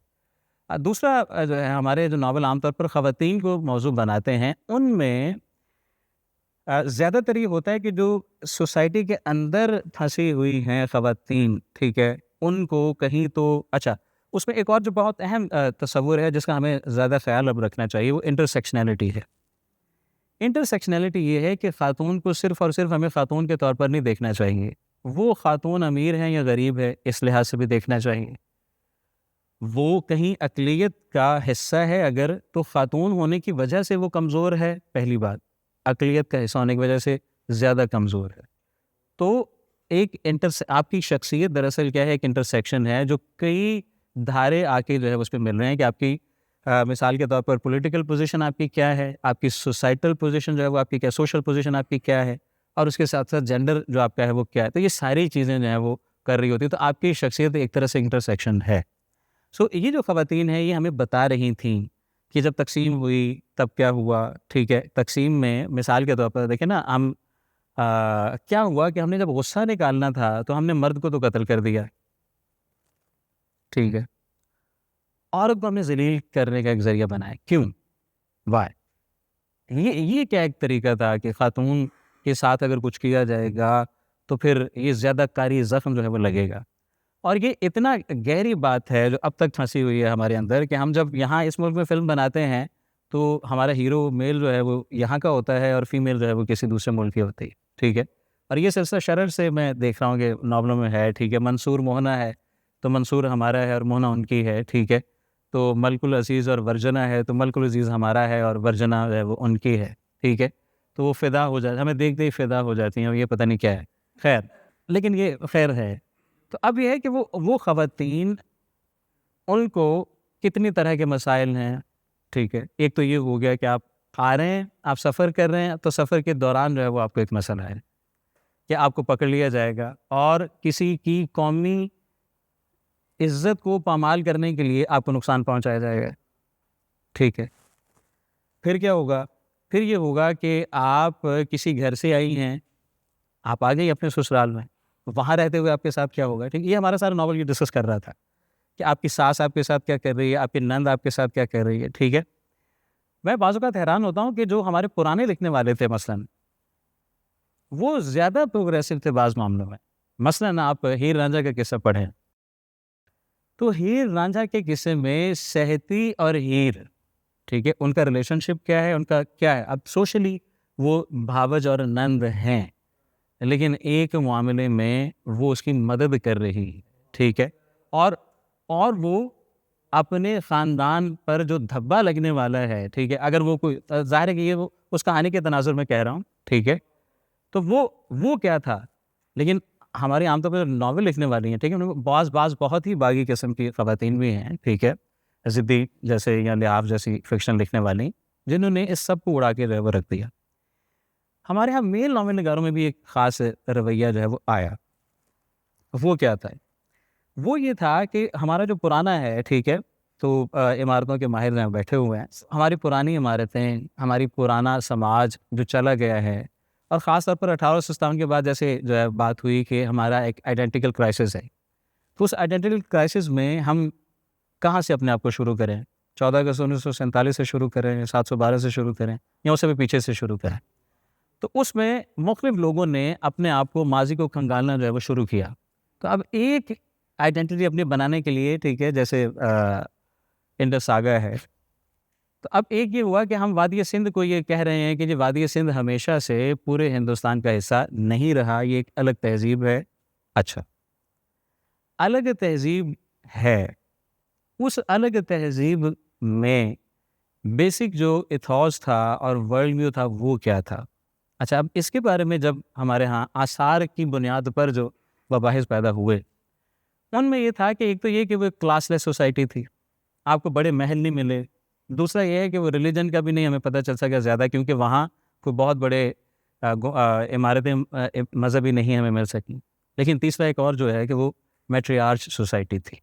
S2: دوسرا جو ہے ہمارے جو ناول عام طور پر خواتین کو موضوع بناتے ہیں ان میں زیادہ تر یہ ہوتا ہے کہ جو سوسائٹی کے اندر پھنسی ہوئی ہیں خواتین، ٹھیک ہے، ان کو کہیں تو اچھا اس میں ایک اور جو بہت اہم تصور ہے جس کا ہمیں زیادہ خیال اب رکھنا چاہیے وہ انٹرسیکشنلٹی ہے۔ انٹرسیکشنلٹی یہ ہے کہ خاتون کو صرف اور صرف ہمیں خاتون کے طور پر نہیں دیکھنا چاہیے، وہ خاتون امیر ہیں یا غریب ہے اس لحاظ سے بھی دیکھنا چاہیے، وہ کہیں اقلیت کا حصہ ہے اگر تو خاتون ہونے کی وجہ سے وہ کمزور ہے، پہلی بات اقلیت کا حصہ ہونے کی وجہ سے زیادہ کمزور ہے۔ تو ایک آپ کی شخصیت دراصل کیا ہے، ایک انٹرسیکشن ہے جو کئی دھارے آ کے جو ہے اس پہ مل رہے ہیں کہ آپ کی مثال کے طور پر پولیٹیکل پوزیشن آپ کی کیا ہے، آپ کی سوسائٹل پوزیشن جو ہے وہ آپ کی کیا، سوشل پوزیشن آپ کی کیا ہے، اور اس کے ساتھ ساتھ جینڈر جو آپ کا ہے وہ کیا ہے، تو یہ ساری چیزیں جو ہیں وہ کر رہی ہوتی ہے، تو آپ کی شخصیت ایک طرح سے انٹرسیکشن ہے۔ یہ جو خواتین ہیں یہ ہمیں بتا رہی تھیں کہ جب تقسیم ہوئی تب کیا ہوا، ٹھیک ہے، تقسیم میں مثال کے طور پر دیکھیں نا، ہم کیا ہوا کہ ہم نے جب غصہ نکالنا تھا تو ہم نے مرد کو تو قتل کر دیا، ٹھیک ہے، عورت کو ہم نے ذلیل کرنے کا ایک ذریعہ بنایا، کیوں، وائی، یہ کیا ایک طریقہ تھا کہ خاتون کے ساتھ اگر کچھ کیا جائے گا تو پھر یہ زیادہ کاری زخم جو ہے وہ لگے گا، اور یہ اتنا گہری بات ہے جو اب تک پھنسی ہوئی ہے ہمارے اندر کہ ہم جب یہاں اس ملک میں فلم بناتے ہیں تو ہمارا ہیرو میل جو ہے وہ یہاں کا ہوتا ہے اور فیمیل جو ہے وہ کسی دوسرے ملک کی ہوتی ہے، ٹھیک ہے، اور یہ سلسلہ شرر سے میں دیکھ رہا ہوں کہ ناولوں میں ہے، ٹھیک ہے، منصور موہنا ہے تو منصور ہمارا ہے اور موہنا ان کی ہے، ٹھیک ہے، تو ملک العزیز اور ورجنا ہے تو ملک العزیز ہمارا ہے اور ورجنا جو ہے وہ ان کی ہے، ٹھیک ہے، تو وہ فدا ہو جاتی، ہمیں دیکھتے ہی فدا ہو جاتی ہیں، اور یہ پتہ نہیں کیا ہے، خیر، لیکن یہ خیر ہے۔ تو اب یہ ہے کہ وہ خواتین، ان کو کتنی طرح کے مسائل ہیں، ٹھیک ہے، ایک تو یہ ہو گیا کہ آپ آ رہے ہیں، آپ سفر کر رہے ہیں تو سفر کے دوران جو ہے وہ آپ کو ایک مسئلہ ہے کہ آپ کو پکڑ لیا جائے گا اور کسی کی قومی عزت کو پامال کرنے کے لیے آپ کو نقصان پہنچایا جائے گا، ٹھیک ہے، پھر کیا ہوگا، پھر یہ ہوگا کہ آپ کسی گھر سے آئی ہیں، آپ آ گئی اپنے سسرال میں، وہاں رہتے ہوئے آپ کے ساتھ کیا ہوگا، ٹھیک ہے، یہ ہمارا سارا ناول یہ ڈسکس کر رہا تھا کہ آپ کی ساس آپ کے ساتھ کیا کر رہی ہے، آپ کی نند آپ کے ساتھ کیا کر رہی ہے، ٹھیک ہے۔ میں بعض اوقات حیران ہوتا ہوں کہ جو ہمارے پرانے لکھنے والے تھے مثلاً وہ زیادہ پروگریسو تھے بعض معاملوں میں، مثلاً آپ ہیر رانجھا کا قصہ پڑھیں تو ہیر رانجھا کے قصے میں سہتی اور ہیر، ٹھیک ہے، ان کا ریلیشن شپ کیا ہے، ان کا کیا ہے، اب سوشلی وہ بھاوج اور نند ہیں لیکن ایک معاملے میں وہ اس کی مدد کر رہی، ٹھیک ہے، اور وہ اپنے خاندان پر جو دھبا لگنے والا ہے، ٹھیک ہے، اگر وہ کوئی ظاہر ہے کہ یہ وہ اس کہانی کے تناظر میں کہہ رہا ہوں، ٹھیک ہے، تو وہ کیا تھا، لیکن ہمارے عام طور پر ناول لکھنے والی ہیں، ٹھیک ہے، بعض بہت ہی باغی قسم کی خواتین بھی ہیں، ٹھیک ہے، ضدی جیسے یا لحاف جیسی فکشن لکھنے والی جنہوں نے اس سب کو اڑا کے وہ رکھ دیا۔ ہمارے ہاں میل ناول نگاروں میں بھی ایک خاص رویہ جو ہے وہ آیا، وہ کیا تھا، وہ یہ تھا کہ ہمارا جو پرانا ہے، ٹھیک ہے، تو عمارتوں کے ماہر یہاں بیٹھے ہوئے ہیں، ہماری پرانی عمارتیں، ہماری پرانا سماج جو چلا گیا ہے، اور خاص طور پر 1857 کے بعد جیسے جو ہے بات ہوئی کہ ہمارا ایک آئیڈینٹیکل کرائسس ہے، تو اس آئیڈینٹیکل کرائسس میں ہم کہاں سے اپنے آپ کو شروع کریں، 14 اگست 1947 سے شروع کریں، 712 سے شروع کریں، یا اس سے بھی پیچھے سے شروع کریں، تو اس میں مختلف لوگوں نے اپنے آپ کو ماضی کو کھنگالنا جو ہے وہ شروع کیا، تو اب ایک آئیڈینٹی اپنی بنانے کے لیے، ٹھیک ہے، جیسے انڈس ساگا ہے، تو اب ایک یہ ہوا کہ ہم وادی سندھ کو یہ کہہ رہے ہیں کہ یہ وادی سندھ ہمیشہ سے پورے ہندوستان کا حصہ نہیں رہا، یہ ایک الگ تہذیب ہے، اچھا الگ تہذیب ہے، اس الگ تہذیب میں بیسک جو ایتھوس تھا اور ورلڈ ویو تھا وہ کیا تھا، اچھا اب اس کے بارے میں جب ہمارے ہاں آثار کی بنیاد پر جو مباحث پیدا ہوئے ان میں یہ تھا کہ ایک تو یہ کہ وہ کلاس لیس سوسائٹی تھی، آپ کو بڑے محل نہیں ملے، دوسرا یہ ہے کہ وہ ریلیجن کا بھی نہیں ہمیں پتہ چل سکا زیادہ کیونکہ وہاں کوئی بہت بڑے عمارتیں مذہبی نہیں ہمیں مل سکیں، لیکن تیسرا ایک اور جو ہے کہ وہ میٹریارچ سوسائٹی تھی۔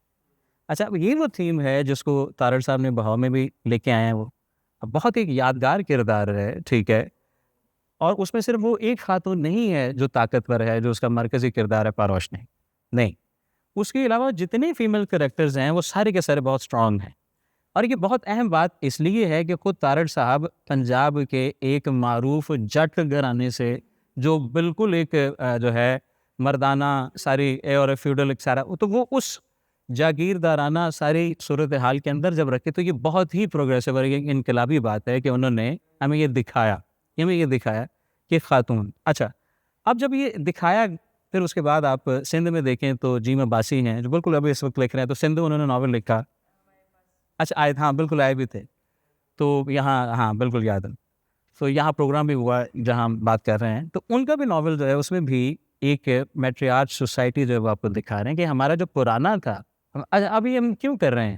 S2: اچھا اب یہ وہ تھیم ہے جس کو تارڑ صاحب نے بہاؤ میں بھی لے کے آئے ہیں، وہ بہت ایک یادگار کردار ہے، ٹھیک ہے، اور اس میں صرف وہ ایک خاتون نہیں ہے جو طاقتور ہے، جو اس کا مرکزی کردار ہے پاروش نہیں، اس کے علاوہ جتنے فیمیل کریکٹرز ہیں وہ سارے کے سارے بہت سٹرونگ ہیں، اور یہ بہت اہم بات اس لیے ہے کہ خود تارڑ صاحب پنجاب کے ایک معروف جٹ گھرانے سے، جو بالکل ایک جو ہے مردانہ ساری اور فیوڈل ایک سارا، تو وہ اس جاگیردارانہ ساری صورتحال کے اندر جب رکھے، تو یہ بہت ہی پروگریسو اور ایک انقلابی بات ہے کہ انہوں نے ہمیں یہ دکھایا کہ خاتون. اچھا، اب جب یہ دکھایا، پھر اس کے بعد آپ سندھ میں دیکھیں تو جیم عباسی ہیں جو بالکل ابھی اس وقت لکھ رہے ہیں، تو سندھ میں انہوں نے ناول لکھا. اچھا آئے، ہاں بالکل آئے بھی تھے، تو یہاں ہاں بالکل یاد ہے. تو یہاں پروگرام بھی ہوا جہاں ہم بات کر رہے ہیں، تو ان کا بھی ناول جو ہے اس میں بھی ایک میٹریارچ سوسائٹی جو ہے وہ آپ کو دکھا رہے ہیں کہ ہمارا جو پرانا تھا ابھی ہم کیوں کر رہے ہیں.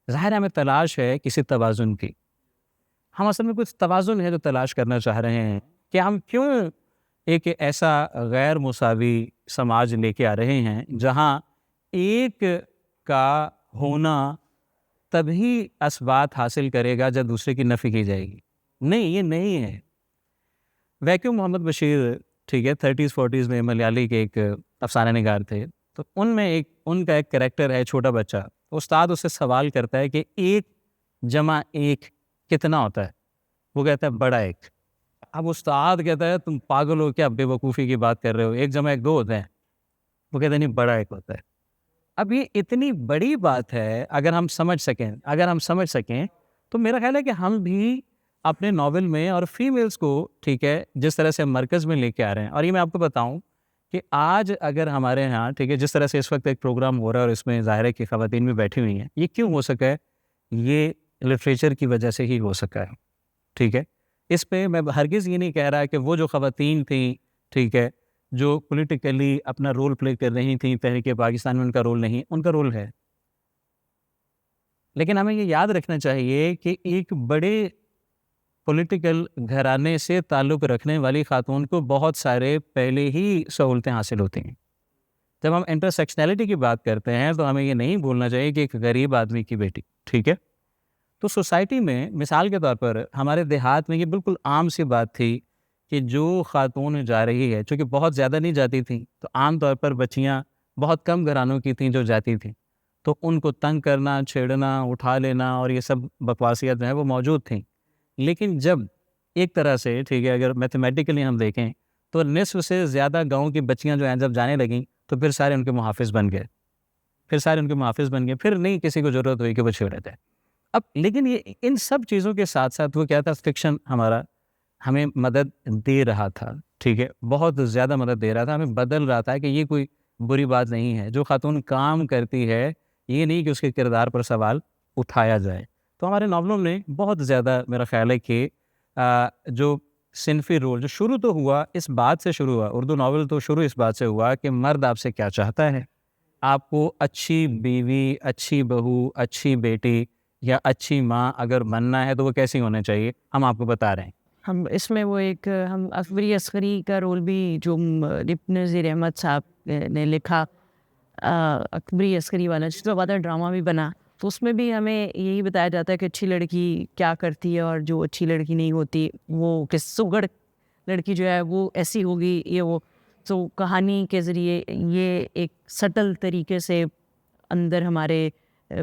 S2: ظاہر ہے ہمیں تلاش ہے کسی توازن کی، ہم اصل میں کچھ توازن ہے جو تلاش کرنا چاہ رہے ہیں کہ ہم کیوں ایک ایسا غیر مساوی سماج لے کے آ رہے ہیں جہاں ایک کا ہونا تبھی اثبات حاصل کرے گا جب دوسرے کی نفی کی جائے گی. نہیں، یہ نہیں ہے. ویکیوم محمد بشیر، ٹھیک ہے، 30s 40s میں ملیالی کے ایک افسانہ نگار تھے، تو ان کا ایک کریکٹر ہے چھوٹا بچہ. استاد اس سے سوال کرتا ہے کہ 1+1 کتنا ہوتا ہے؟ وہ کہتا ہے بڑا 1. اب استاد کہتا ہے تم پاگل ہو کیا، بے وقوفی کی بات کر رہے ہو، 1+1 2 ہوتے ہیں. وہ کہتے ہیں نہیں، بڑا 1 ہوتا ہے. اب یہ اتنی بڑی بات ہے، اگر ہم سمجھ سکیں تو میرا خیال ہے کہ ہم بھی اپنے ناول میں اور فیمیلز کو، ٹھیک ہے، جس طرح سے مرکز میں لے کے آ رہے ہیں. اور یہ میں آپ کو بتاؤں کہ آج اگر ہمارے ہاں، ٹھیک ہے، جس طرح سے اس وقت ایک پروگرام ہو رہا ہے اور اس میں ظاہر ہے کہ خواتین بھی بیٹھی ہوئی ہیں، یہ کیوں ہو سکا ہے؟ یہ لٹریچر کی وجہ سے ہی ہو سکا ہے. ٹھیک ہے، اس پہ میں ہرگز یہ نہیں کہہ رہا کہ وہ جو خواتین تھیں، ٹھیک ہے، جو پولیٹیکلی اپنا رول پلے کر رہی تھیں تحریک پاکستان میں، ان کا رول نہیں، ان کا رول ہے. لیکن ہمیں یہ یاد رکھنا چاہیے کہ ایک بڑے پولیٹیکل گھرانے سے تعلق رکھنے والی خاتون کو بہت سارے پہلے ہی سہولتیں حاصل ہوتی ہیں. جب ہم انٹرسیکشنلٹی کی بات کرتے ہیں تو ہمیں یہ نہیں بھولنا چاہیے کہ ایک غریب آدمی کی بیٹی، ٹھیک ہے. تو سوسائٹی میں مثال کے طور پر ہمارے دیہات میں یہ بالکل عام سی بات تھی کہ جو خاتون جا رہی ہے، چونکہ بہت زیادہ نہیں جاتی تھیں، تو عام طور پر بچیاں بہت کم گھرانوں کی تھیں جو جاتی تھیں، تو ان کو تنگ کرنا، چھیڑنا، اٹھا لینا اور یہ سب بکواسیت جو ہیں وہ موجود تھیں. لیکن جب ایک طرح سے، ٹھیک ہے، اگر میتھمیٹیکلی ہم دیکھیں تو نصف سے زیادہ گاؤں کی بچیاں جو ہیں جب جانے لگیں تو پھر سارے ان کے محافظ بن گئے، پھر نہیں کسی کو ضرورت ہوئی کہ وہ چھیڑے تھے. اب لیکن یہ ان سب چیزوں کے ساتھ ساتھ وہ کیا تھا، فکشن ہمارا ہمیں مدد دے رہا تھا، ٹھیک ہے، بہت زیادہ مدد دے رہا تھا، ہمیں بدل رہا تھا کہ یہ کوئی بری بات نہیں ہے. جو خاتون کام کرتی ہے، یہ نہیں کہ اس کے کردار پر سوال اٹھایا جائے. تو ہمارے ناولوں نے بہت زیادہ، میرا خیال ہے کہ جو صنفی رول جو شروع تو ہوا اس بات سے شروع ہوا، اردو ناول تو شروع اس بات سے ہوا کہ مرد آپ سے کیا چاہتا ہے. آپ کو اچھی بیوی، اچھی بہو، اچھی بیٹی یا اچھی ماں اگر بننا ہے تو وہ کیسی ہونا چاہیے، ہم آپ کو بتا رہے ہیں.
S1: ہم اس میں وہ ایک ہم اکبری عسکری کا رول بھی جو ابن نظیر احمد صاحب نے لکھا، اکبری عسکری والا، جس کا بعد ڈرامہ بھی بنا، تو اس میں بھی ہمیں یہی بتایا جاتا ہے کہ اچھی لڑکی کیا کرتی ہے اور جو اچھی لڑکی نہیں ہوتی وہ کس سگڑ لڑکی جو ہے وہ ایسی ہوگی، یہ وہ. تو کہانی کے ذریعے یہ ایک سٹل طریقے سے اندر ہمارے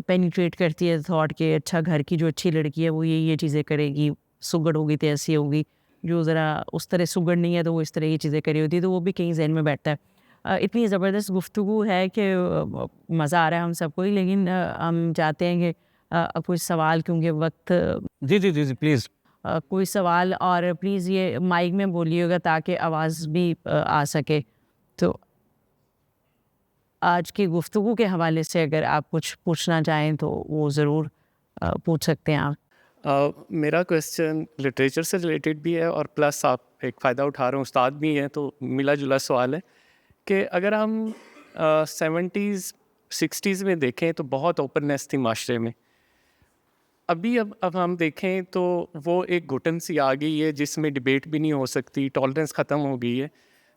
S1: پینیٹریٹ کرتی ہے تھاٹ کہ اچھا گھر کی جو اچھی لڑکی ہے وہ یہ چیزیں کرے گی، سگڑ ہوگی تو ایسی ہوگی، جو ذرا اس طرح سگڑ نہیں ہے تو وہ اس طرح کی چیزیں کری ہوتی ہے، تو وہ بھی کہیں ذہن میں بیٹھتا ہے. اتنی زبردست گفتگو ہے کہ مزہ آ رہا ہے ہم سب کو ہی، لیکن ہم چاہتے ہیں کہ کوئی سوال، کیونکہ وقت،
S2: جی جی جی جی پلیز.
S1: کوئی سوال، اور پلیز یہ مائک میں بولیے گا تاکہ آواز بھی آ سکے. تو آج کی گفتگو کے حوالے سے اگر آپ کچھ پوچھنا چاہیں تو وہ ضرور پوچھ سکتے ہیں آپ.
S3: میرا کویسچن لٹریچر سے ریلیٹڈ بھی ہے اور پلس آپ ایک فائدہ اٹھا رہے ہیں، استاد بھی ہیں، تو ملا جلا سوال ہے کہ اگر ہم 70s 60s میں دیکھیں تو بہت اوپننیس تھی معاشرے میں. اب ہم دیکھیں تو وہ ایک گھٹن سی آ گئی ہے جس میں ڈبیٹ بھی نہیں ہو سکتی، ٹالرنس ختم ہو گئی ہے.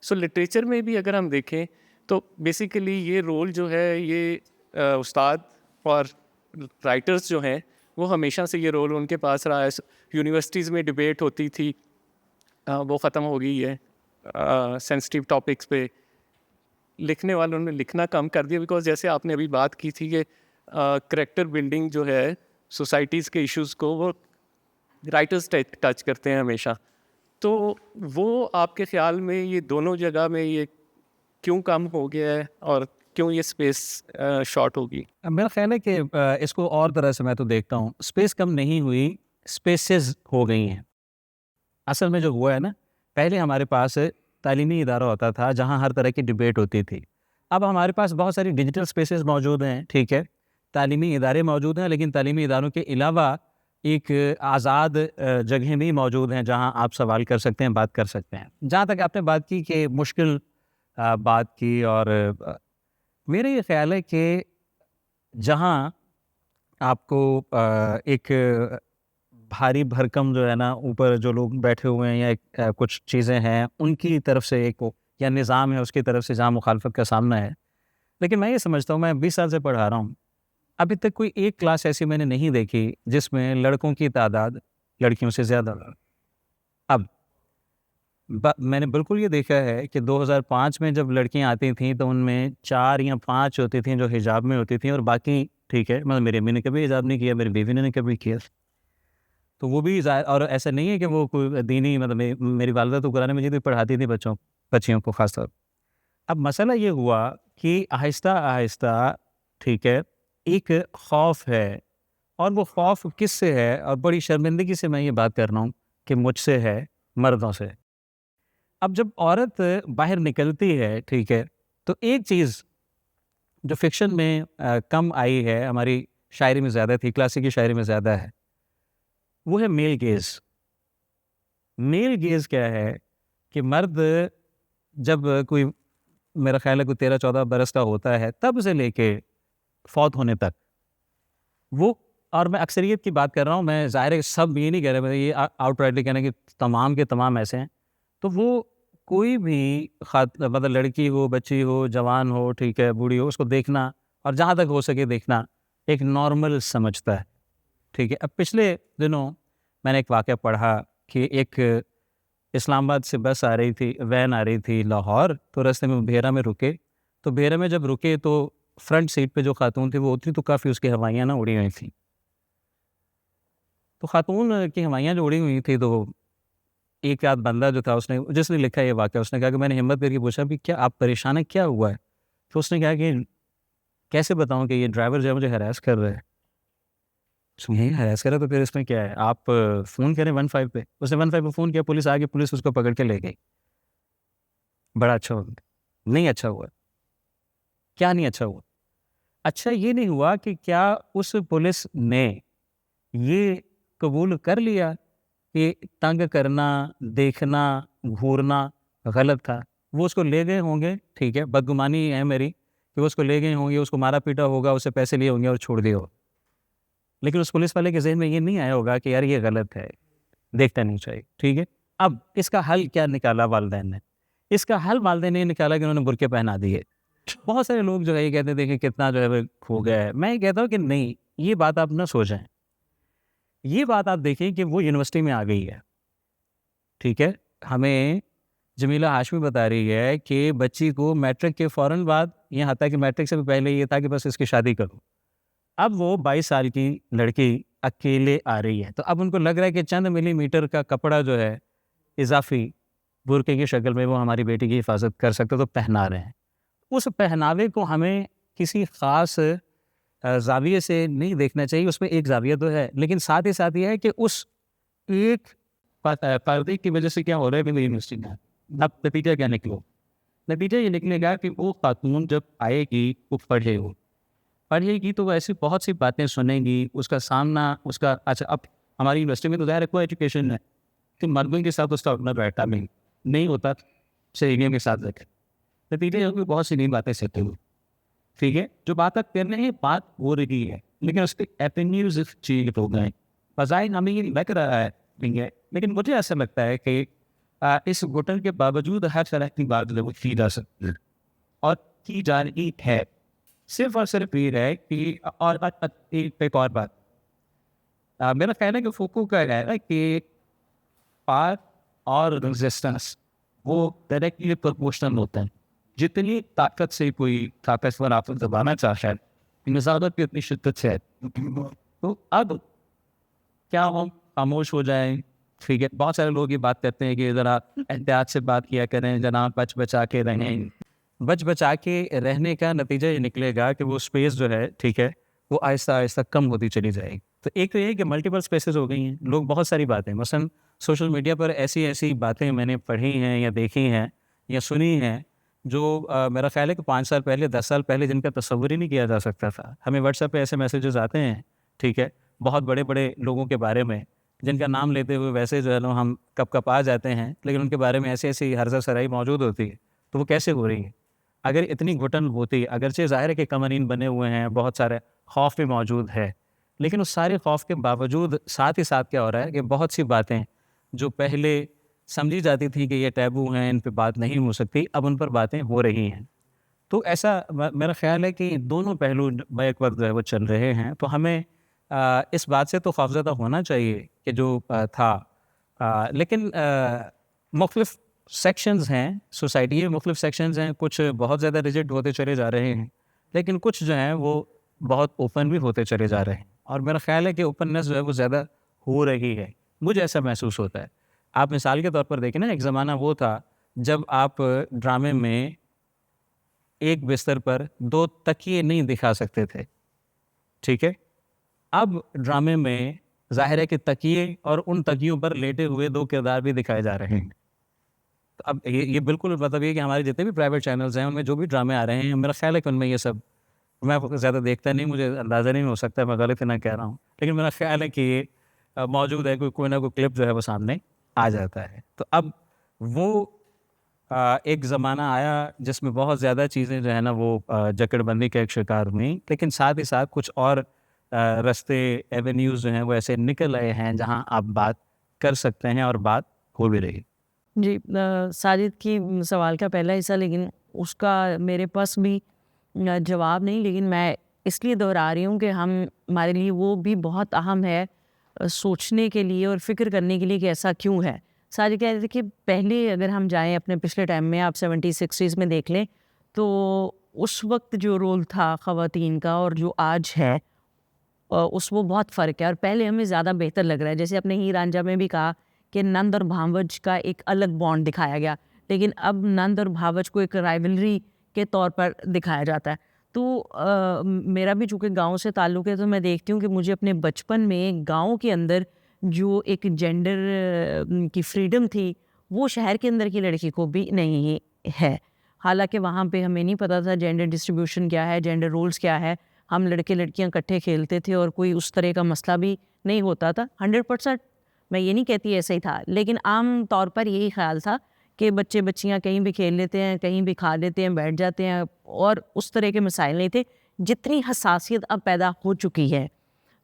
S3: سو لٹریچر میں بھی اگر ہم دیکھیں تو بیسیکلی یہ رول جو ہے، یہ استاد اور رائٹرز جو ہیں وہ ہمیشہ سے یہ رول ان کے پاس رہا ہے. یونیورسٹیز میں ڈبیٹ ہوتی تھی، وہ ختم ہو گئی ہے. سینسٹیو ٹاپکس پہ لکھنے والوں نے لکھنا کم کر دیا، بیکاز جیسے آپ نے ابھی بات کی تھی کہ کریکٹر بلڈنگ جو ہے سوسائٹیز کے ایشوز کو وہ رائٹرز ٹچ کرتے ہیں ہمیشہ. تو وہ آپ کے خیال میں یہ دونوں جگہ میں یہ کیوں کم ہو گیا ہے اور کیوں یہ اسپیس شارٹ ہوگی؟
S2: میرا خیال ہے کہ اس کو اور طرح سے میں تو دیکھتا ہوں، اسپیس کم نہیں ہوئی، اسپیسز ہو گئی ہیں. اصل میں جو ہوا ہے نا، پہلے ہمارے پاس تعلیمی ادارہ ہوتا تھا جہاں ہر طرح کی ڈبیٹ ہوتی تھی. اب ہمارے پاس بہت ساری ڈیجیٹل اسپیسز موجود ہیں، ٹھیک ہے، تعلیمی ادارے موجود ہیں، لیکن تعلیمی اداروں کے علاوہ ایک آزاد جگہیں بھی موجود ہیں جہاں آپ سوال کر سکتے ہیں، بات کر سکتے ہیں. جہاں تک آپ نے بات کی کہ مشکل بات کی، اور میرا یہ خیال ہے کہ جہاں آپ کو ایک بھاری بھرکم جو ہے نا، اوپر جو لوگ بیٹھے ہوئے ہیں یا کچھ چیزیں ہیں ان کی طرف سے ایک یا نظام ہے اس کی طرف سے جہاں مخالفت کا سامنا ہے. لیکن میں یہ سمجھتا ہوں، میں 20 سال سے پڑھا رہا ہوں، ابھی تک کوئی ایک کلاس ایسی میں نے نہیں دیکھی جس میں لڑکوں کی تعداد لڑکیوں سے زیادہ ہو. اب میں نے بالکل یہ دیکھا ہے کہ 2005 میں جب لڑکیاں آتی تھیں تو ان میں 4 یا 5 ہوتی تھیں جو حجاب میں ہوتی تھیں، اور باقی ٹھیک ہے، مطلب میری امی نے کبھی حجاب نہیں کیا، میری بیوی نے کبھی کیا. تو وہ بھی اور ایسا نہیں ہے کہ وہ کوئی دینی، مطلب میری والدہ تو قرآن مجید بھی پڑھاتی تھی بچیوں کو خاص طور. اب مسئلہ یہ ہوا کہ آہستہ آہستہ ٹھیک ہے ایک خوف ہے، اور وہ خوف کس سے ہے، اور بڑی شرمندگی سے میں یہ بات کر رہا ہوں کہ مجھ سے ہے، مردوں سے. اب جب عورت باہر نکلتی ہے، ٹھیک ہے، تو ایک چیز جو فکشن میں کم آئی ہے، ہماری شاعری میں زیادہ تھی، کلاسیکی شاعری میں زیادہ ہے، وہ ہے میل گیز. میل گیز کیا ہے کہ مرد جب کوئی، میرا خیال ہے کوئی 13-14 برس کا ہوتا ہے، تب سے لے کے فوت ہونے تک وہ، اور میں اکثریت کی بات کر رہا ہوں، میں ظاہر ہے سب یہ نہیں کہہ رہا، میں یہ آؤٹ رائٹلی کہنا کہ تمام کے تمام ایسے ہیں. تو وہ کوئی بھی مطلب لڑکی ہو، بچی ہو، جوان ہو، ٹھیک ہے، بوڑھی ہو، اس کو دیکھنا، اور جہاں تک ہو سکے دیکھنا، ایک نارمل سمجھتا ہے. ٹھیک ہے. اب پچھلے دنوں میں نے ایک واقعہ پڑھا کہ ایک اسلام آباد سے بس آ رہی تھی، وین آ رہی تھی لاہور، تو راستے میں بھیرا میں رکے. تو بھیرا میں جب رکے تو فرنٹ سیٹ پہ جو خاتون تھی وہ اتری تو کافی اس کی ہوائیاں نہ اڑی ہوئی تھیں. تو خاتون کی ہوائیاں جو اڑی ہوئی تھی، تو ایک آدھ بندہ جو تھا، جس نے لکھا یہ واقعہ، اس نے کہا کہ میں نے ہمت کر کے پوچھا کہ کیا آپ پریشان ہیں، کیا ہوا ہے؟ تو اس نے کہا کہ کیسے بتاؤں کہ یہ ڈرائیور جو ہے مجھے ہراس کر رہا ہے. یہی ہراس کرا تو پھر اس میں کیا ہے، آپ فون کریں 15 پہ. اس نے 15 پہ فون کیا، پولیس آ گئی، پولیس اس کو پکڑ کے لے گئی. بڑا اچھا ہوا؟ نہیں اچھا ہوا. کیا نہیں اچھا ہوا؟ اچھا یہ نہیں ہوا کہ کیا اس پولیس نے یہ قبول کر لیا کہ تنگ کرنا، دیکھنا، گھورنا غلط تھا. وہ اس کو لے گئے ہوں گے، ٹھیک ہے، بدگمانی ہے میری کہ وہ اس کو لے گئے ہوں گے، اس کو مارا پیٹا ہوگا، اسے پیسے لیے ہوں گے اور چھوڑ دیے ہو. لیکن اس پولیس والے کے ذہن میں یہ نہیں آیا ہوگا کہ یار یہ غلط ہے، دیکھتا نہیں چاہیے. ٹھیک ہے. اب اس کا حل کیا نکالا والدین نے؟ اس کا حل والدین نے نکالا کہ انہوں نے برقعے پہنا دیے. بہت سارے لوگ جو ہے یہ کہتے ہیں دیکھیں کتنا جو ہے کھو گیا ہے. میں یہ کہتا ہوں کہ نہیں، یہ بات آپ نہ سوچیں. یہ بات آپ دیکھیں کہ وہ یونیورسٹی میں آ گئی ہے. ٹھیک ہے. ہمیں جمیلہ ہاشمی بتا رہی ہے کہ بچی کو میٹرک کے فوراً بعد، یہاں تک کہ میٹرک سے بھی پہلے یہ تھا کہ بس اس کی شادی کرو. اب وہ 22 سال کی لڑکی اکیلے آ رہی ہے، تو اب ان کو لگ رہا ہے کہ چند ملی میٹر کا کپڑا جو ہے اضافی برقعے کی شکل میں وہ ہماری بیٹی کی حفاظت کر سکتے، تو پہنا رہے ہیں. اس پہناوے کو ہمیں کسی خاص زاویے سے نہیں دیکھنا چاہیے. اس میں ایک زاویہ تو ہے، لیکن ساتھ ہی ساتھ یہ ہے کہ اس ایک پردے کی وجہ سے کیا ہو رہا ہے یونیورسٹی میں. اب نتیجہ کیا نتیجہ یہ نکلے گا کہ وہ خاتون جب آئے گی، وہ پڑھے گی تو وہ ایسی بہت سی باتیں سنیں گی، اس کا سامنا، اس کا اچھا. اب ہماری یونیورسٹی میں تو ظاہر ہے کوئی ایجوکیشن ہے کہ مردوں کے ساتھ اس کا اپنا بیٹھا نہیں ہوتا، سہیلیوں کے ساتھ رکھے. نتیجہ یہ کہ بہت سی نئی باتیں سیکھتے ہوئے. ٹھیک ہے. جو بات آپ کر رہے ہیں بات ہو رہی ہے، لیکن اس کے ایپینیوز چینج ہو گئے. فضائل ہمیں یہ لگ رہا ہے نہیں ہے، لیکن مجھے ایسا لگتا ہے کہ اس گھٹن کے باوجود ہر طرح کی بات کی جا سکتی ہے اور کی جا رہی ہے. صرف اور صرف یہ ہے کہ اور ایک اور بات میرا خیال ہے کہ فوکو کا ہے کہ پار اور ریزسٹنس وہ ڈائریکٹلی پرپورشنل ہوتا ہے. جتنی طاقت سے کوئی طاقتور آپ کو دبانا چاہتا ہے، نظارت کی اتنی شدت سے تو اب کیا ہم خاموش ہو جائیں؟ ٹھیک ہے، بہت سارے لوگ یہ بات کرتے ہیں کہ ذرا احتیاط سے بات کیا کریں جناب، بچ بچا کے رہیں. بچ بچا کے رہنے کا نتیجہ یہ نکلے گا کہ وہ اسپیس جو ہے ٹھیک ہے وہ آہستہ آہستہ کم ہوتی چلی جائے گی. تو ایک تو یہ کہ ملٹیپل اسپیسیز ہو گئی ہیں، لوگ بہت ساری باتیں، مثلاً سوشل میڈیا پر ایسی باتیں میں نے پڑھی ہیں یا دیکھی ہیں یا سنی ہیں جو میرا خیال ہے کہ 5 سال پہلے 10 سال پہلے جن کا تصور ہی نہیں کیا جا سکتا تھا. ہمیں واٹس ایپ پہ ایسے میسیجز آتے ہیں ٹھیک ہے بہت بڑے بڑے لوگوں کے بارے میں، جن کا نام لیتے ہوئے ویسے جو ہے نا ہم کپ آ جاتے ہیں، لیکن ان کے بارے میں ایسی ہرزہ سرائی موجود ہوتی ہے. تو وہ کیسے ہو رہی ہے؟ اگر اتنی گھٹن ہوتی، اگرچہ ظاہر ہے کہ قوانین بنے ہوئے ہیں، بہت سارے خوف بھی موجود ہے، لیکن اس سارے خوف کے باوجود ساتھ ہی ساتھ کیا ہو رہا ہے کہ بہت سی باتیں جو پہلے سمجھی جاتی تھی کہ یہ ٹیبو ہیں، ان پہ بات نہیں ہو سکتی، اب ان پر باتیں ہو رہی ہیں. تو ایسا میرا خیال ہے کہ دونوں پہلو بیک وقت جو ہے وہ چل رہے ہیں. تو ہمیں اس بات سے تو خوفزدہ ہونا چاہیے کہ جو تھا، لیکن مختلف سیکشنز ہیں سوسائٹی کے، مختلف سیکشنز ہیں، کچھ بہت زیادہ ریجڈ ہوتے چلے جا رہے ہیں، لیکن کچھ جو ہیں وہ بہت اوپن بھی ہوتے چلے جا رہے ہیں. اور میرا خیال ہے کہ اوپننس جو ہے وہ زیادہ ہو رہی ہے، مجھے ایسا محسوس ہوتا ہے. آپ مثال کے طور پر دیکھیں نا، ایک زمانہ وہ تھا جب آپ ڈرامے میں ایک بستر پر 2 تکیے نہیں دکھا سکتے تھے ٹھیک ہے. اب ڈرامے میں ظاہر ہے کہ تکیے اور ان تکیوں پر لیٹے ہوئے 2 کردار بھی دکھائے جا رہے ہیں. تو اب یہ بالکل مطلب یہ کہ ہمارے جتنے بھی پرائیویٹ چینلز ہیں ان میں جو بھی ڈرامے آ رہے ہیں، میرا خیال ہے کہ ان میں یہ سب، میں زیادہ دیکھتا نہیں، مجھے اندازہ نہیں ہو سکتا، میں غلط نہ کہہ رہا ہوں، لیکن میرا خیال ہے کہ یہ موجود ہے، کوئی نہ کوئی کلپ جو ہے وہ سامنے آ جاتا ہے. تو اب وہ ایک زمانہ آیا جس میں بہت زیادہ چیزیں جو ہے نا وہ جکڑ بندی کا ایک شکار ہوئیں، لیکن ساتھ ہی ساتھ کچھ اور رستے، ایونیوز جو ہیں وہ ایسے نکل آئے ہیں جہاں آپ بات کر سکتے ہیں اور بات ہو بھی رہی.
S1: جی ساجد کی سوال کا پہلا حصہ، لیکن اس کا میرے پاس بھی جواب نہیں، لیکن میں اس لیے دہرا رہی ہوں کہ ہمارے لیے وہ بھی بہت اہم ہے سوچنے کے لیے اور فکر کرنے کے لیے کہ ایسا کیوں ہے. ساجد کہہ رہے تھے کہ پہلے اگر ہم جائیں اپنے پچھلے ٹائم میں، آپ 70s 60s میں دیکھ لیں، تو اس وقت جو رول تھا خواتین کا اور جو آج ہے اس وہ بہت فرق ہے، اور پہلے ہمیں زیادہ بہتر لگ رہا ہے. جیسے اپنے ہیر رانجھا میں بھی کہا کہ نند اور بھانوج کا ایک الگ بانڈ دکھایا گیا، لیکن اب نند اور بھاوج کو ایک رائیولری کے طور پر دکھایا جاتا ہے. تو میرا بھی چونکہ گاؤں سے تعلق ہے، تو میں دیکھتی ہوں کہ مجھے اپنے بچپن میں گاؤں کے اندر جو ایک جینڈر کی فریڈم تھی وہ شہر کے اندر کی لڑکی کو بھی نہیں ہے. حالانکہ وہاں پہ ہمیں نہیں پتہ تھا جینڈر ڈسٹریبیوشن کیا ہے، جینڈر رولز کیا ہے. ہم لڑکے لڑکیاں اکٹھے کھیلتے تھے اور کوئی اس طرح کا مسئلہ بھی نہیں ہوتا تھا. 100% میں یہ نہیں کہتی ایسا ہی تھا، لیکن عام طور پر یہی خیال تھا کہ بچے بچیاں کہیں بھی کھیل لیتے ہیں، کہیں بھی کھا لیتے ہیں، بیٹھ جاتے ہیں، اور اس طرح کے مسائل نہیں تھے. جتنی حساسیت اب پیدا ہو چکی ہے،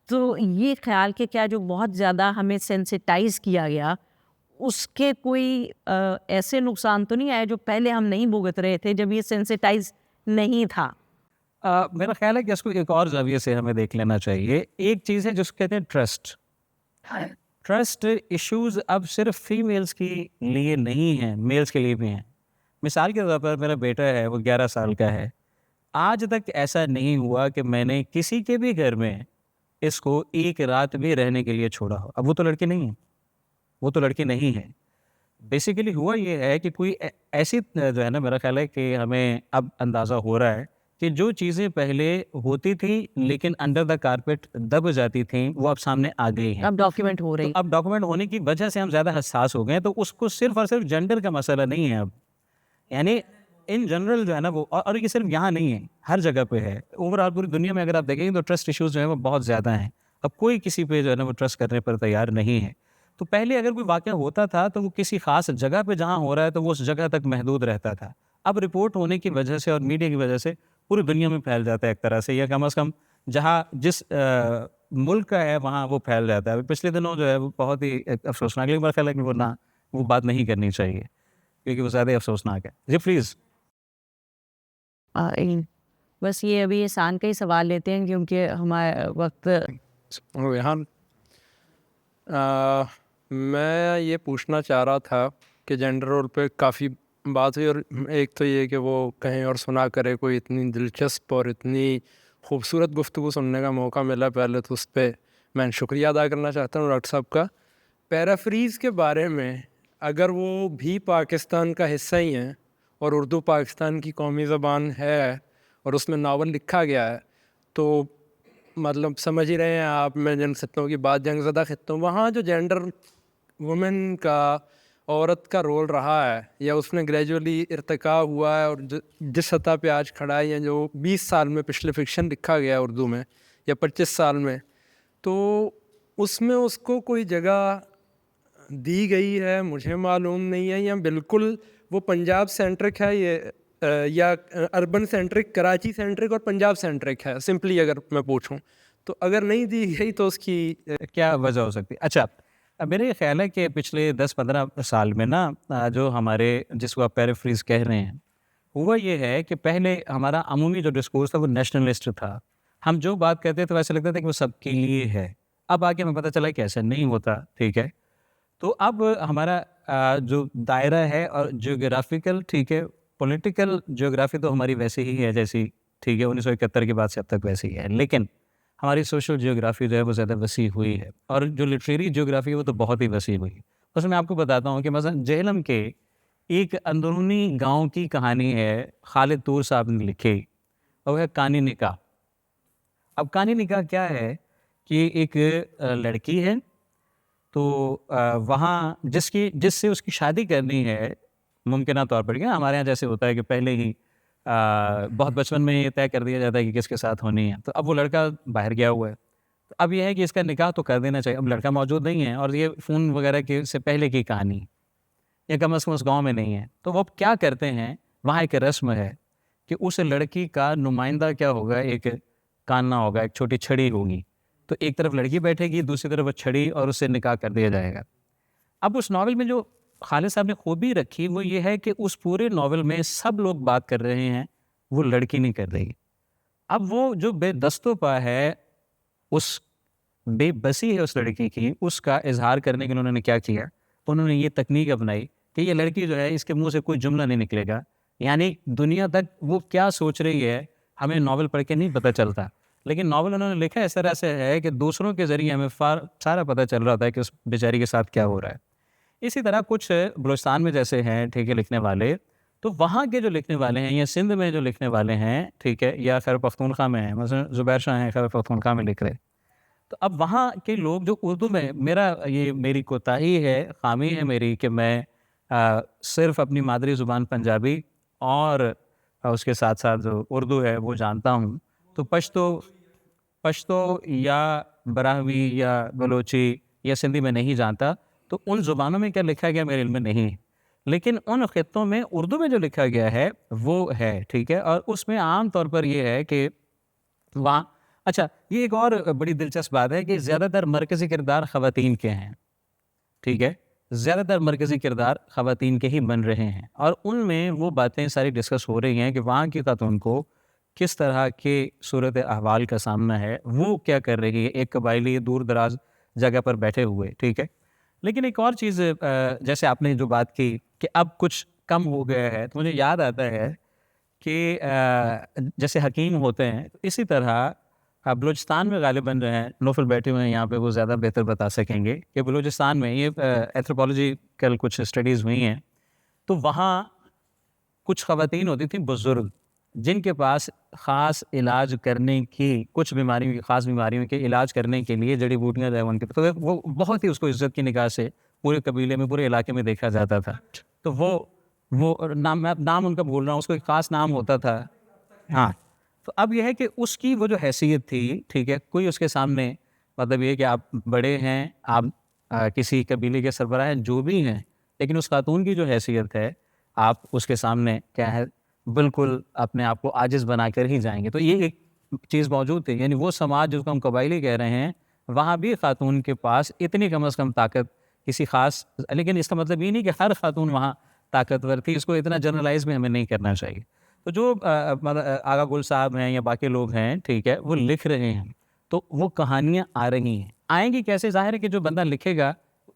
S1: تو یہ خیال کہ کیا جو بہت زیادہ ہمیں سینسیٹائز کیا گیا اس کے کوئی ایسے نقصان تو نہیں آئے جو پہلے ہم نہیں بھگت رہے تھے جب یہ سینسیٹائز نہیں تھا.
S2: میرا خیال ہے کہ اس کو ایک اور زاویے سے ہمیں دیکھ لینا چاہیے. ایک چیز ہے جس کو کہتے ہیں ٹرسٹ ایشوز اب صرف فیمیلز کے لیے نہیں ہیں، میلز کے لیے بھی ہیں. مثال کے طور پر میرا بیٹا ہے، وہ 11 سال کا ہے. آج تک ایسا نہیں ہوا کہ میں نے کسی کے بھی گھر میں اس کو ایک رات بھی رہنے کے لیے چھوڑا ہو. اب وہ تو لڑکی نہیں ہے. بیسیکلی ہوا یہ ہے کہ کوئی ایسی جو ہے نا، میرا خیال ہے کہ ہمیں اب اندازہ ہو رہا ہے کہ جو چیزیں پہلے ہوتی تھیں لیکن انڈر دا کارپیٹ دب جاتی تھیں، وہ اب سامنے آ گئی ہیں،
S1: اب ڈاکیومنٹ ہو رہی.
S2: اب ڈاکومنٹ ہونے کی وجہ سے ہم زیادہ حساس ہو گئے ہیں. تو اس کو صرف اور صرف جینڈر کا مسئلہ نہیں ہے اب، یعنی ان جنرل جو ہے نا وہ، اور یہ صرف یہاں نہیں ہے، ہر جگہ پہ ہے. اوور آل پوری دنیا میں اگر آپ دیکھیں تو ٹرسٹ ایشوز جو ہیں وہ بہت زیادہ ہیں. اب کوئی کسی پہ جو ہے نا وہ ٹرسٹ کرنے پر تیار نہیں ہے. تو پہلے اگر کوئی واقعہ ہوتا تھا تو وہ کسی خاص جگہ پہ جہاں ہو رہا ہے تو وہ اس جگہ تک محدود رہتا تھا. اب رپورٹ ہونے کی وجہ سے اور میڈیا کی وجہ سے پوری دنیا میں پھیل جاتا ہے ایک طرح سے، یا کم از کم جہاں جس ملک کا ہے وہاں وہ پھیل جاتا ہے. پچھلے دنوں جو ہے وہ بہت ہی افسوسناک، لیکن میرا خیال ہے کہ وہ بات نہیں کرنی چاہیے کیونکہ وہ زیادہ افسوسناک ہے. جی پلیز.
S1: بس یہ ابھی احسان کا ہی سوال لیتے ہیں کیونکہ ہمارا وقت.
S4: ریحان، میں یہ پوچھنا چاہ رہا تھا کہ جینڈر رول پہ کافی بات ہوئی، اور ایک تو یہ کہ وہ کہیں اور سنا کرے، کوئی اتنی دلچسپ اور اتنی خوبصورت گفتگو سننے کا موقع ملا پہلے تو اس پہ میں شکریہ ادا کرنا چاہتا ہوں ڈاکٹر صاحب کا. پیرافریز کے بارے میں اگر وہ بھی پاکستان کا حصہ ہی ہیں اور اردو پاکستان کی قومی زبان ہے اور اس میں ناول لکھا گیا ہے تو مطلب سمجھ ہی رہے ہیں آپ, میں جن خطوں کی بات, جنگ زدہ خطوں, وہاں جو جینڈر وومن کا, عورت کا رول رہا ہے یا اس میں گریجولی ارتقا ہوا ہے اور جس سطح پہ آج کھڑا ہے, یا جو 20 سال میں پچھلے فکشن لکھا گیا ہے اردو میں یا 25 سال میں, تو اس میں اس کو کوئی جگہ دی گئی ہے مجھے معلوم نہیں ہے, یا بالکل وہ پنجاب سینٹرک ہے یا اربن سینٹرک, کراچی سینٹرک اور پنجاب سینٹرک ہے, سمپلی اگر میں پوچھوں تو. اگر نہیں دی گئی تو اس کی
S2: کیا وجہ ہو سکتی ہے؟ اچھا, میرا یہ خیال ہے کہ پچھلے 10-15 سال میں نا جو ہمارے, جس کو آپ پیرافریز کہہ رہے ہیں, ہوا یہ ہے کہ پہلے ہمارا عمومی جو ڈسکورس تھا وہ نیشنلسٹ تھا. ہم جو بات کہتے تھے ویسے لگتا تھا کہ وہ سب کے لیے ہے. اب آگے ہمیں پتہ چلا کہ ایسا نہیں ہوتا, ٹھیک ہے. تو اب ہمارا جو دائرہ ہے اور جیوگرافیکل, ٹھیک ہے, پولیٹیکل جیوگرافی تو ہماری ویسے ہی ہے جیسی, ٹھیک ہے, 1971 کے بعد سے اب تک ویسے ہی ہے, لیکن ہماری سوشل جیوگرافی جو ہے وہ زیادہ وسیع ہوئی ہے, اور جو لٹریری جیوگرافی ہے وہ تو بہت ہی وسیع ہوئی ہے. بس میں آپ کو بتاتا ہوں کہ مثلا جہلم کے ایک اندرونی گاؤں کی کہانی ہے, خالد طور صاحب نے لکھی, اور وہ ہے کانی نکاح. اب کانی نکاح کیا ہے کہ ایک لڑکی ہے, تو وہاں جس سے اس کی شادی کرنی ہے ممکنہ طور پر, کیا ہمارے یہاں جیسے ہوتا ہے کہ پہلے ہی بہت بچپن میں یہ طے کر دیا جاتا ہے کہ کس کے ساتھ ہونی ہے. تو اب وہ لڑکا باہر گیا ہوا ہے, تو اب یہ ہے کہ اس کا نکاح تو کر دینا چاہیے. اب لڑکا موجود نہیں ہے, اور یہ فون وغیرہ کے سے پہلے کی کہانی, یا کم از کم اس گاؤں میں نہیں ہے. تو وہ کیا کرتے ہیں, وہاں ایک رسم ہے کہ اس لڑکی کا نمائندہ کیا ہوگا, ایک کاننا ہوگا, ایک چھوٹی چھڑی ہوگی. تو ایک طرف لڑکی بیٹھے گی, دوسری طرف وہ چھڑی, اور اس سے نکاح کر دیا جائے گا. اب اس ناول میں جو خالد صاحب نے خوبی رکھی وہ یہ ہے کہ اس پورے ناول میں سب لوگ بات کر رہے ہیں, وہ لڑکی نہیں کر رہی. اب وہ جو بے دست و پا ہے, اس بے بسی ہے اس لڑکی کی, اس کا اظہار کرنے کے لیے انہوں نے کیا کیا, انہوں نے یہ تکنیک اپنائی کہ یہ لڑکی جو ہے اس کے منہ سے کوئی جملہ نہیں نکلے گا. یعنی دنیا تک وہ کیا سوچ رہی ہے ہمیں ناول پڑھ کے نہیں پتہ چلتا, لیکن ناول انہوں نے لکھا اس طرح سے ہے کہ دوسروں کے ذریعے ہمیں سارا پتہ چل رہا تھا کہ اس بیچاری کے ساتھ کیا ہو رہا ہے. اسی طرح کچھ بلوچستان میں جیسے ہیں, ٹھیک ہے, لکھنے والے, تو وہاں کے جو لکھنے والے ہیں, یا سندھ میں جو لکھنے والے ہیں, ٹھیک ہے, یا خیبر پختونخوا میں ہیں, مثلا زبیر شاہ ہیں خیبر پختونخوا میں لکھ رہے. تو اب وہاں کے لوگ جو اردو میں, میری کوتاہی ہے, خامی ہے میری کہ میں صرف اپنی مادری زبان پنجابی اور اس کے ساتھ ساتھ جو اردو ہے وہ جانتا ہوں. تو پشتو یا براہوی یا بلوچی یا سندھی میں نہیں جانتا. تو ان زبانوں میں کیا لکھا گیا میرے علم میں نہیں, لیکن ان خطوں میں اردو میں جو لکھا گیا ہے وہ ہے, ٹھیک ہے. اور اس میں عام طور پر یہ ہے کہ وہاں, اچھا یہ ایک اور بڑی دلچسپ بات ہے کہ زیادہ تر مرکزی کردار خواتین کے ہیں, ٹھیک ہے, زیادہ تر مرکزی کردار خواتین کے ہی بن رہے ہیں, اور ان میں وہ باتیں ساری ڈسکس ہو رہی ہیں کہ وہاں کی خاتون کو کس طرح کے صورت احوال کا سامنا ہے, وہ کیا کر رہی ہے ایک قبائلی دور دراز جگہ پر بیٹھے ہوئے, ٹھیک ہے. لیکن ایک اور چیز, جیسے آپ نے جو بات کی کہ اب کچھ کم ہو گیا ہے, تو مجھے یاد آتا ہے کہ جیسے حکیم ہوتے ہیں, اسی طرح بلوچستان میں غالباً جو ہیں نوفل بیٹھے ہوئے ہیں یہاں پہ, وہ زیادہ بہتر بتا سکیں گے کہ بلوچستان میں یہ اینتھروپولوجیکل کچھ اسٹڈیز ہوئی ہیں, تو وہاں کچھ خواتین ہوتی تھیں بزرگ, جن کے پاس خاص علاج کرنے کی, کچھ خاص بیماریوں کے علاج کرنے کے لیے جڑی بوٹیاں جو ہیں ان کے, تو وہ بہت ہی اس کو عزت کی نگاہ سے پورے قبیلے میں, پورے علاقے میں دیکھا جاتا تھا. تو وہ نام ان کا بھول رہا ہوں, اس کو ایک خاص نام ہوتا تھا, ہاں. تو اب یہ ہے کہ اس کی وہ جو حیثیت تھی, ٹھیک ہے, کوئی اس کے سامنے, مطلب یہ کہ آپ بڑے ہیں, آپ کسی قبیلے کے سربراہ ہیں, جو بھی ہیں, لیکن اس خاتون کی جو حیثیت ہے آپ اس کے سامنے کیا ہے, بالکل اپنے آپ کو عاجز بنا کر ہی جائیں گے. تو یہ ایک چیز موجود تھی, یعنی وہ سماج جس کو ہم قبائلی کہہ رہے ہیں, وہاں بھی خاتون کے پاس اتنی کم از کم طاقت کسی خاص, لیکن اس کا مطلب یہ نہیں کہ ہر خاتون وہاں طاقتور تھی, اس کو اتنا جنرلائز بھی ہمیں نہیں کرنا چاہیے. تو جو آغا گل صاحب ہیں یا باقی لوگ ہیں, ٹھیک ہے, وہ لکھ رہے ہیں, تو وہ کہانیاں آ رہی ہیں, آئیں گی کیسے؟ ظاہر ہے کہ جو بندہ لکھے گا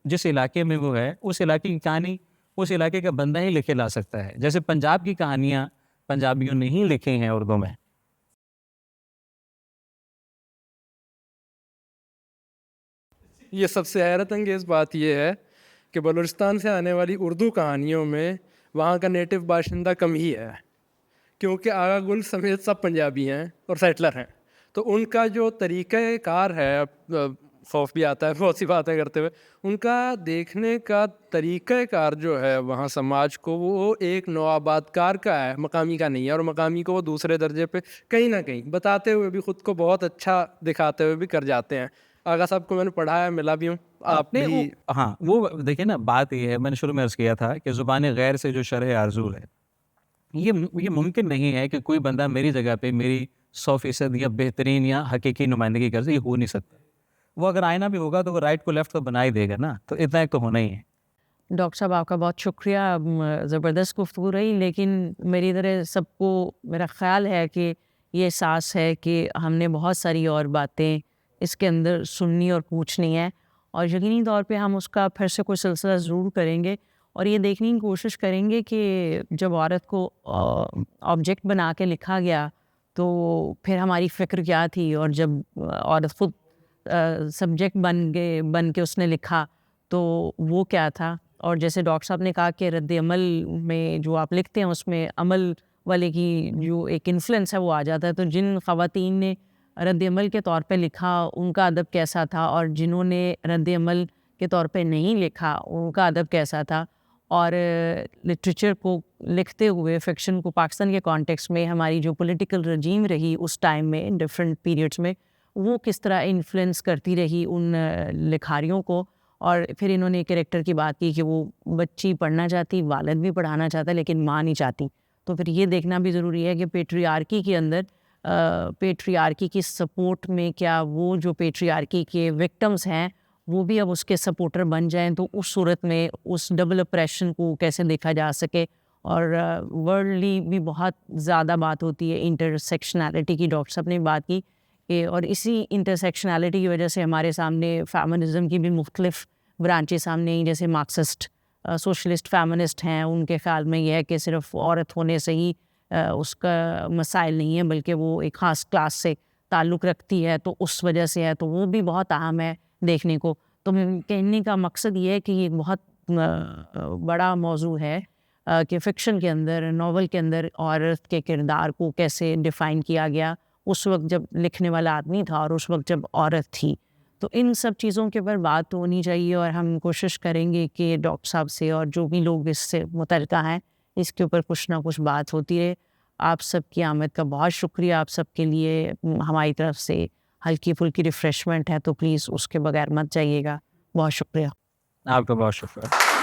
S2: جس علاقے میں وہ ہے, اس علاقے کی کہانی اس علاقے کا بندہ ہی لکھے لا سکتا ہے. جیسے پنجاب کی کہانیاں پنجابیوں نے ہی لکھی ہیں اردو میں,
S4: یہ سب سے حیرت انگیز بات یہ ہے کہ بلوچستان سے آنے والی اردو کہانیوں میں وہاں کا نیٹو باشندہ کم ہی ہے، کیونکہ آغا گل سمیت سب پنجابی ہیں اور سیٹلر ہیں. تو ان کا جو طریقہ کار ہے، خوف بھی آتا ہے بہت سی باتیں کرتے ہوئے، ان کا دیکھنے کا طریقہ کار جو ہے وہاں سماج کو، وہ ایک نوآباد کار کا ہے، مقامی کا نہیں ہے. اور مقامی کو وہ دوسرے درجے پہ کہیں نہ کہیں بتاتے ہوئے بھی خود کو بہت اچھا دکھاتے ہوئے بھی کر جاتے ہیں. آغا صاحب کو میں نے پڑھایا، ملا بھی ہوں، آپ
S2: نہیں
S4: بھی.
S2: ہاں وہ دیکھیں نا، بات یہ ہے، میں نے شروع میں عرض کیا تھا کہ زبان غیر سے جو شرح آرزو ہے، یہ ممکن نہیں ہے کہ کوئی بندہ میری جگہ پہ میری 100% یا بہترین یا حقیقی نمائندگی کر سکے. یہ ہو نہیں سکتا. وہ اگر آئینہ بھی ہوگا تو وہ رائٹ کو لیفٹ تو بنا ہی دے گا نا. تو اتنا ایک تو ہونا ہی ہے.
S1: ڈاکٹر صاحب آپ کا بہت شکریہ، زبردست گفتگو رہی. لیکن میری طرح سب کو میرا خیال ہے کہ یہ احساس ہے کہ ہم نے بہت ساری اور باتیں اس کے اندر سننی اور پوچھنی ہے، اور یقینی طور پہ ہم اس کا پھر سے کوئی سلسلہ ضرور کریں گے، اور یہ دیکھنے کی کوشش کریں گے کہ جب عورت کو آبجیکٹ بنا کے لکھا گیا تو پھر ہماری فکر کیا تھی، اور جب عورت خود سبجیکٹ بن کے اس نے لکھا تو وہ کیا تھا. اور جیسے ڈاکٹر صاحب نے کہا کہ رد عمل میں جو آپ لکھتے ہیں اس میں عمل والے کی جو ایک انفلوئنس ہے وہ آ جاتا ہے. تو جن خواتین نے رد عمل کے طور پہ لکھا ان کا ادب کیسا تھا، اور جنہوں نے رد عمل کے طور پہ نہیں لکھا ان کا ادب کیسا تھا. اور لٹریچر کو لکھتے ہوئے فکشن کو پاکستان کے کانٹیکس میں ہماری جو پولیٹیکل رجیم رہی اس ٹائم میں ڈفرینٹ پیریڈس میں، وہ کس طرح انفلوئنس کرتی رہی ان لکھاریوں کو. اور پھر انہوں نے کریکٹر کی بات کی کہ وہ بچی پڑھنا چاہتی، والد بھی پڑھانا چاہتا لیکن ماں نہیں چاہتی. تو پھر یہ دیکھنا بھی ضروری ہے کہ پیٹریارکی کے اندر پیٹریارکی کی سپورٹ میں کیا وہ جو پیٹریارکی کے وکٹمز ہیں وہ بھی اب اس کے سپورٹر بن جائیں، تو اس صورت میں اس ڈبل اپریشن کو کیسے دیکھا جا سکے. اور ورلڈلی بھی بہت زیادہ بات ہوتی ہے انٹرسیکشنالٹی کی، ڈاکٹر صاحب نے بات کی کہ، اور اسی انٹرسیکشنالٹی کی وجہ سے ہمارے سامنے فیمنزم کی بھی مختلف برانچیں سامنے ہیں. جیسے مارکسسٹ سوشلسٹ فیمنسٹ ہیں، ان کے خیال میں یہ ہے کہ صرف عورت ہونے سے ہی اس کا مسائل نہیں ہے، بلکہ وہ ایک خاص کلاس سے تعلق رکھتی ہے تو اس وجہ سے ہے. تو وہ بھی بہت اہم ہے دیکھنے کو. تو کہنے کا مقصد یہ ہے کہ یہ بہت بڑا موضوع ہے کہ فکشن کے اندر، ناول کے اندر عورت کے کردار کو کیسے ڈیفائن کیا گیا اس وقت جب لکھنے والا آدمی تھا اور اس وقت جب عورت تھی. تو ان سب چیزوں کے اوپر بات ہونی چاہیے، اور ہم کوشش کریں گے کہ ڈاکٹر صاحب سے اور جو بھی لوگ اس سے متعلقہ ہیں اس کے اوپر کچھ نہ کچھ بات ہوتی رہے. آپ سب کی آمد کا بہت شکریہ. آپ سب کے لیے ہماری طرف سے ہلکی پھلکی ریفریشمنٹ ہے، تو پلیز اس کے بغیر مت جائیے گا. بہت شکریہ.
S2: آپ کا بہت شکریہ.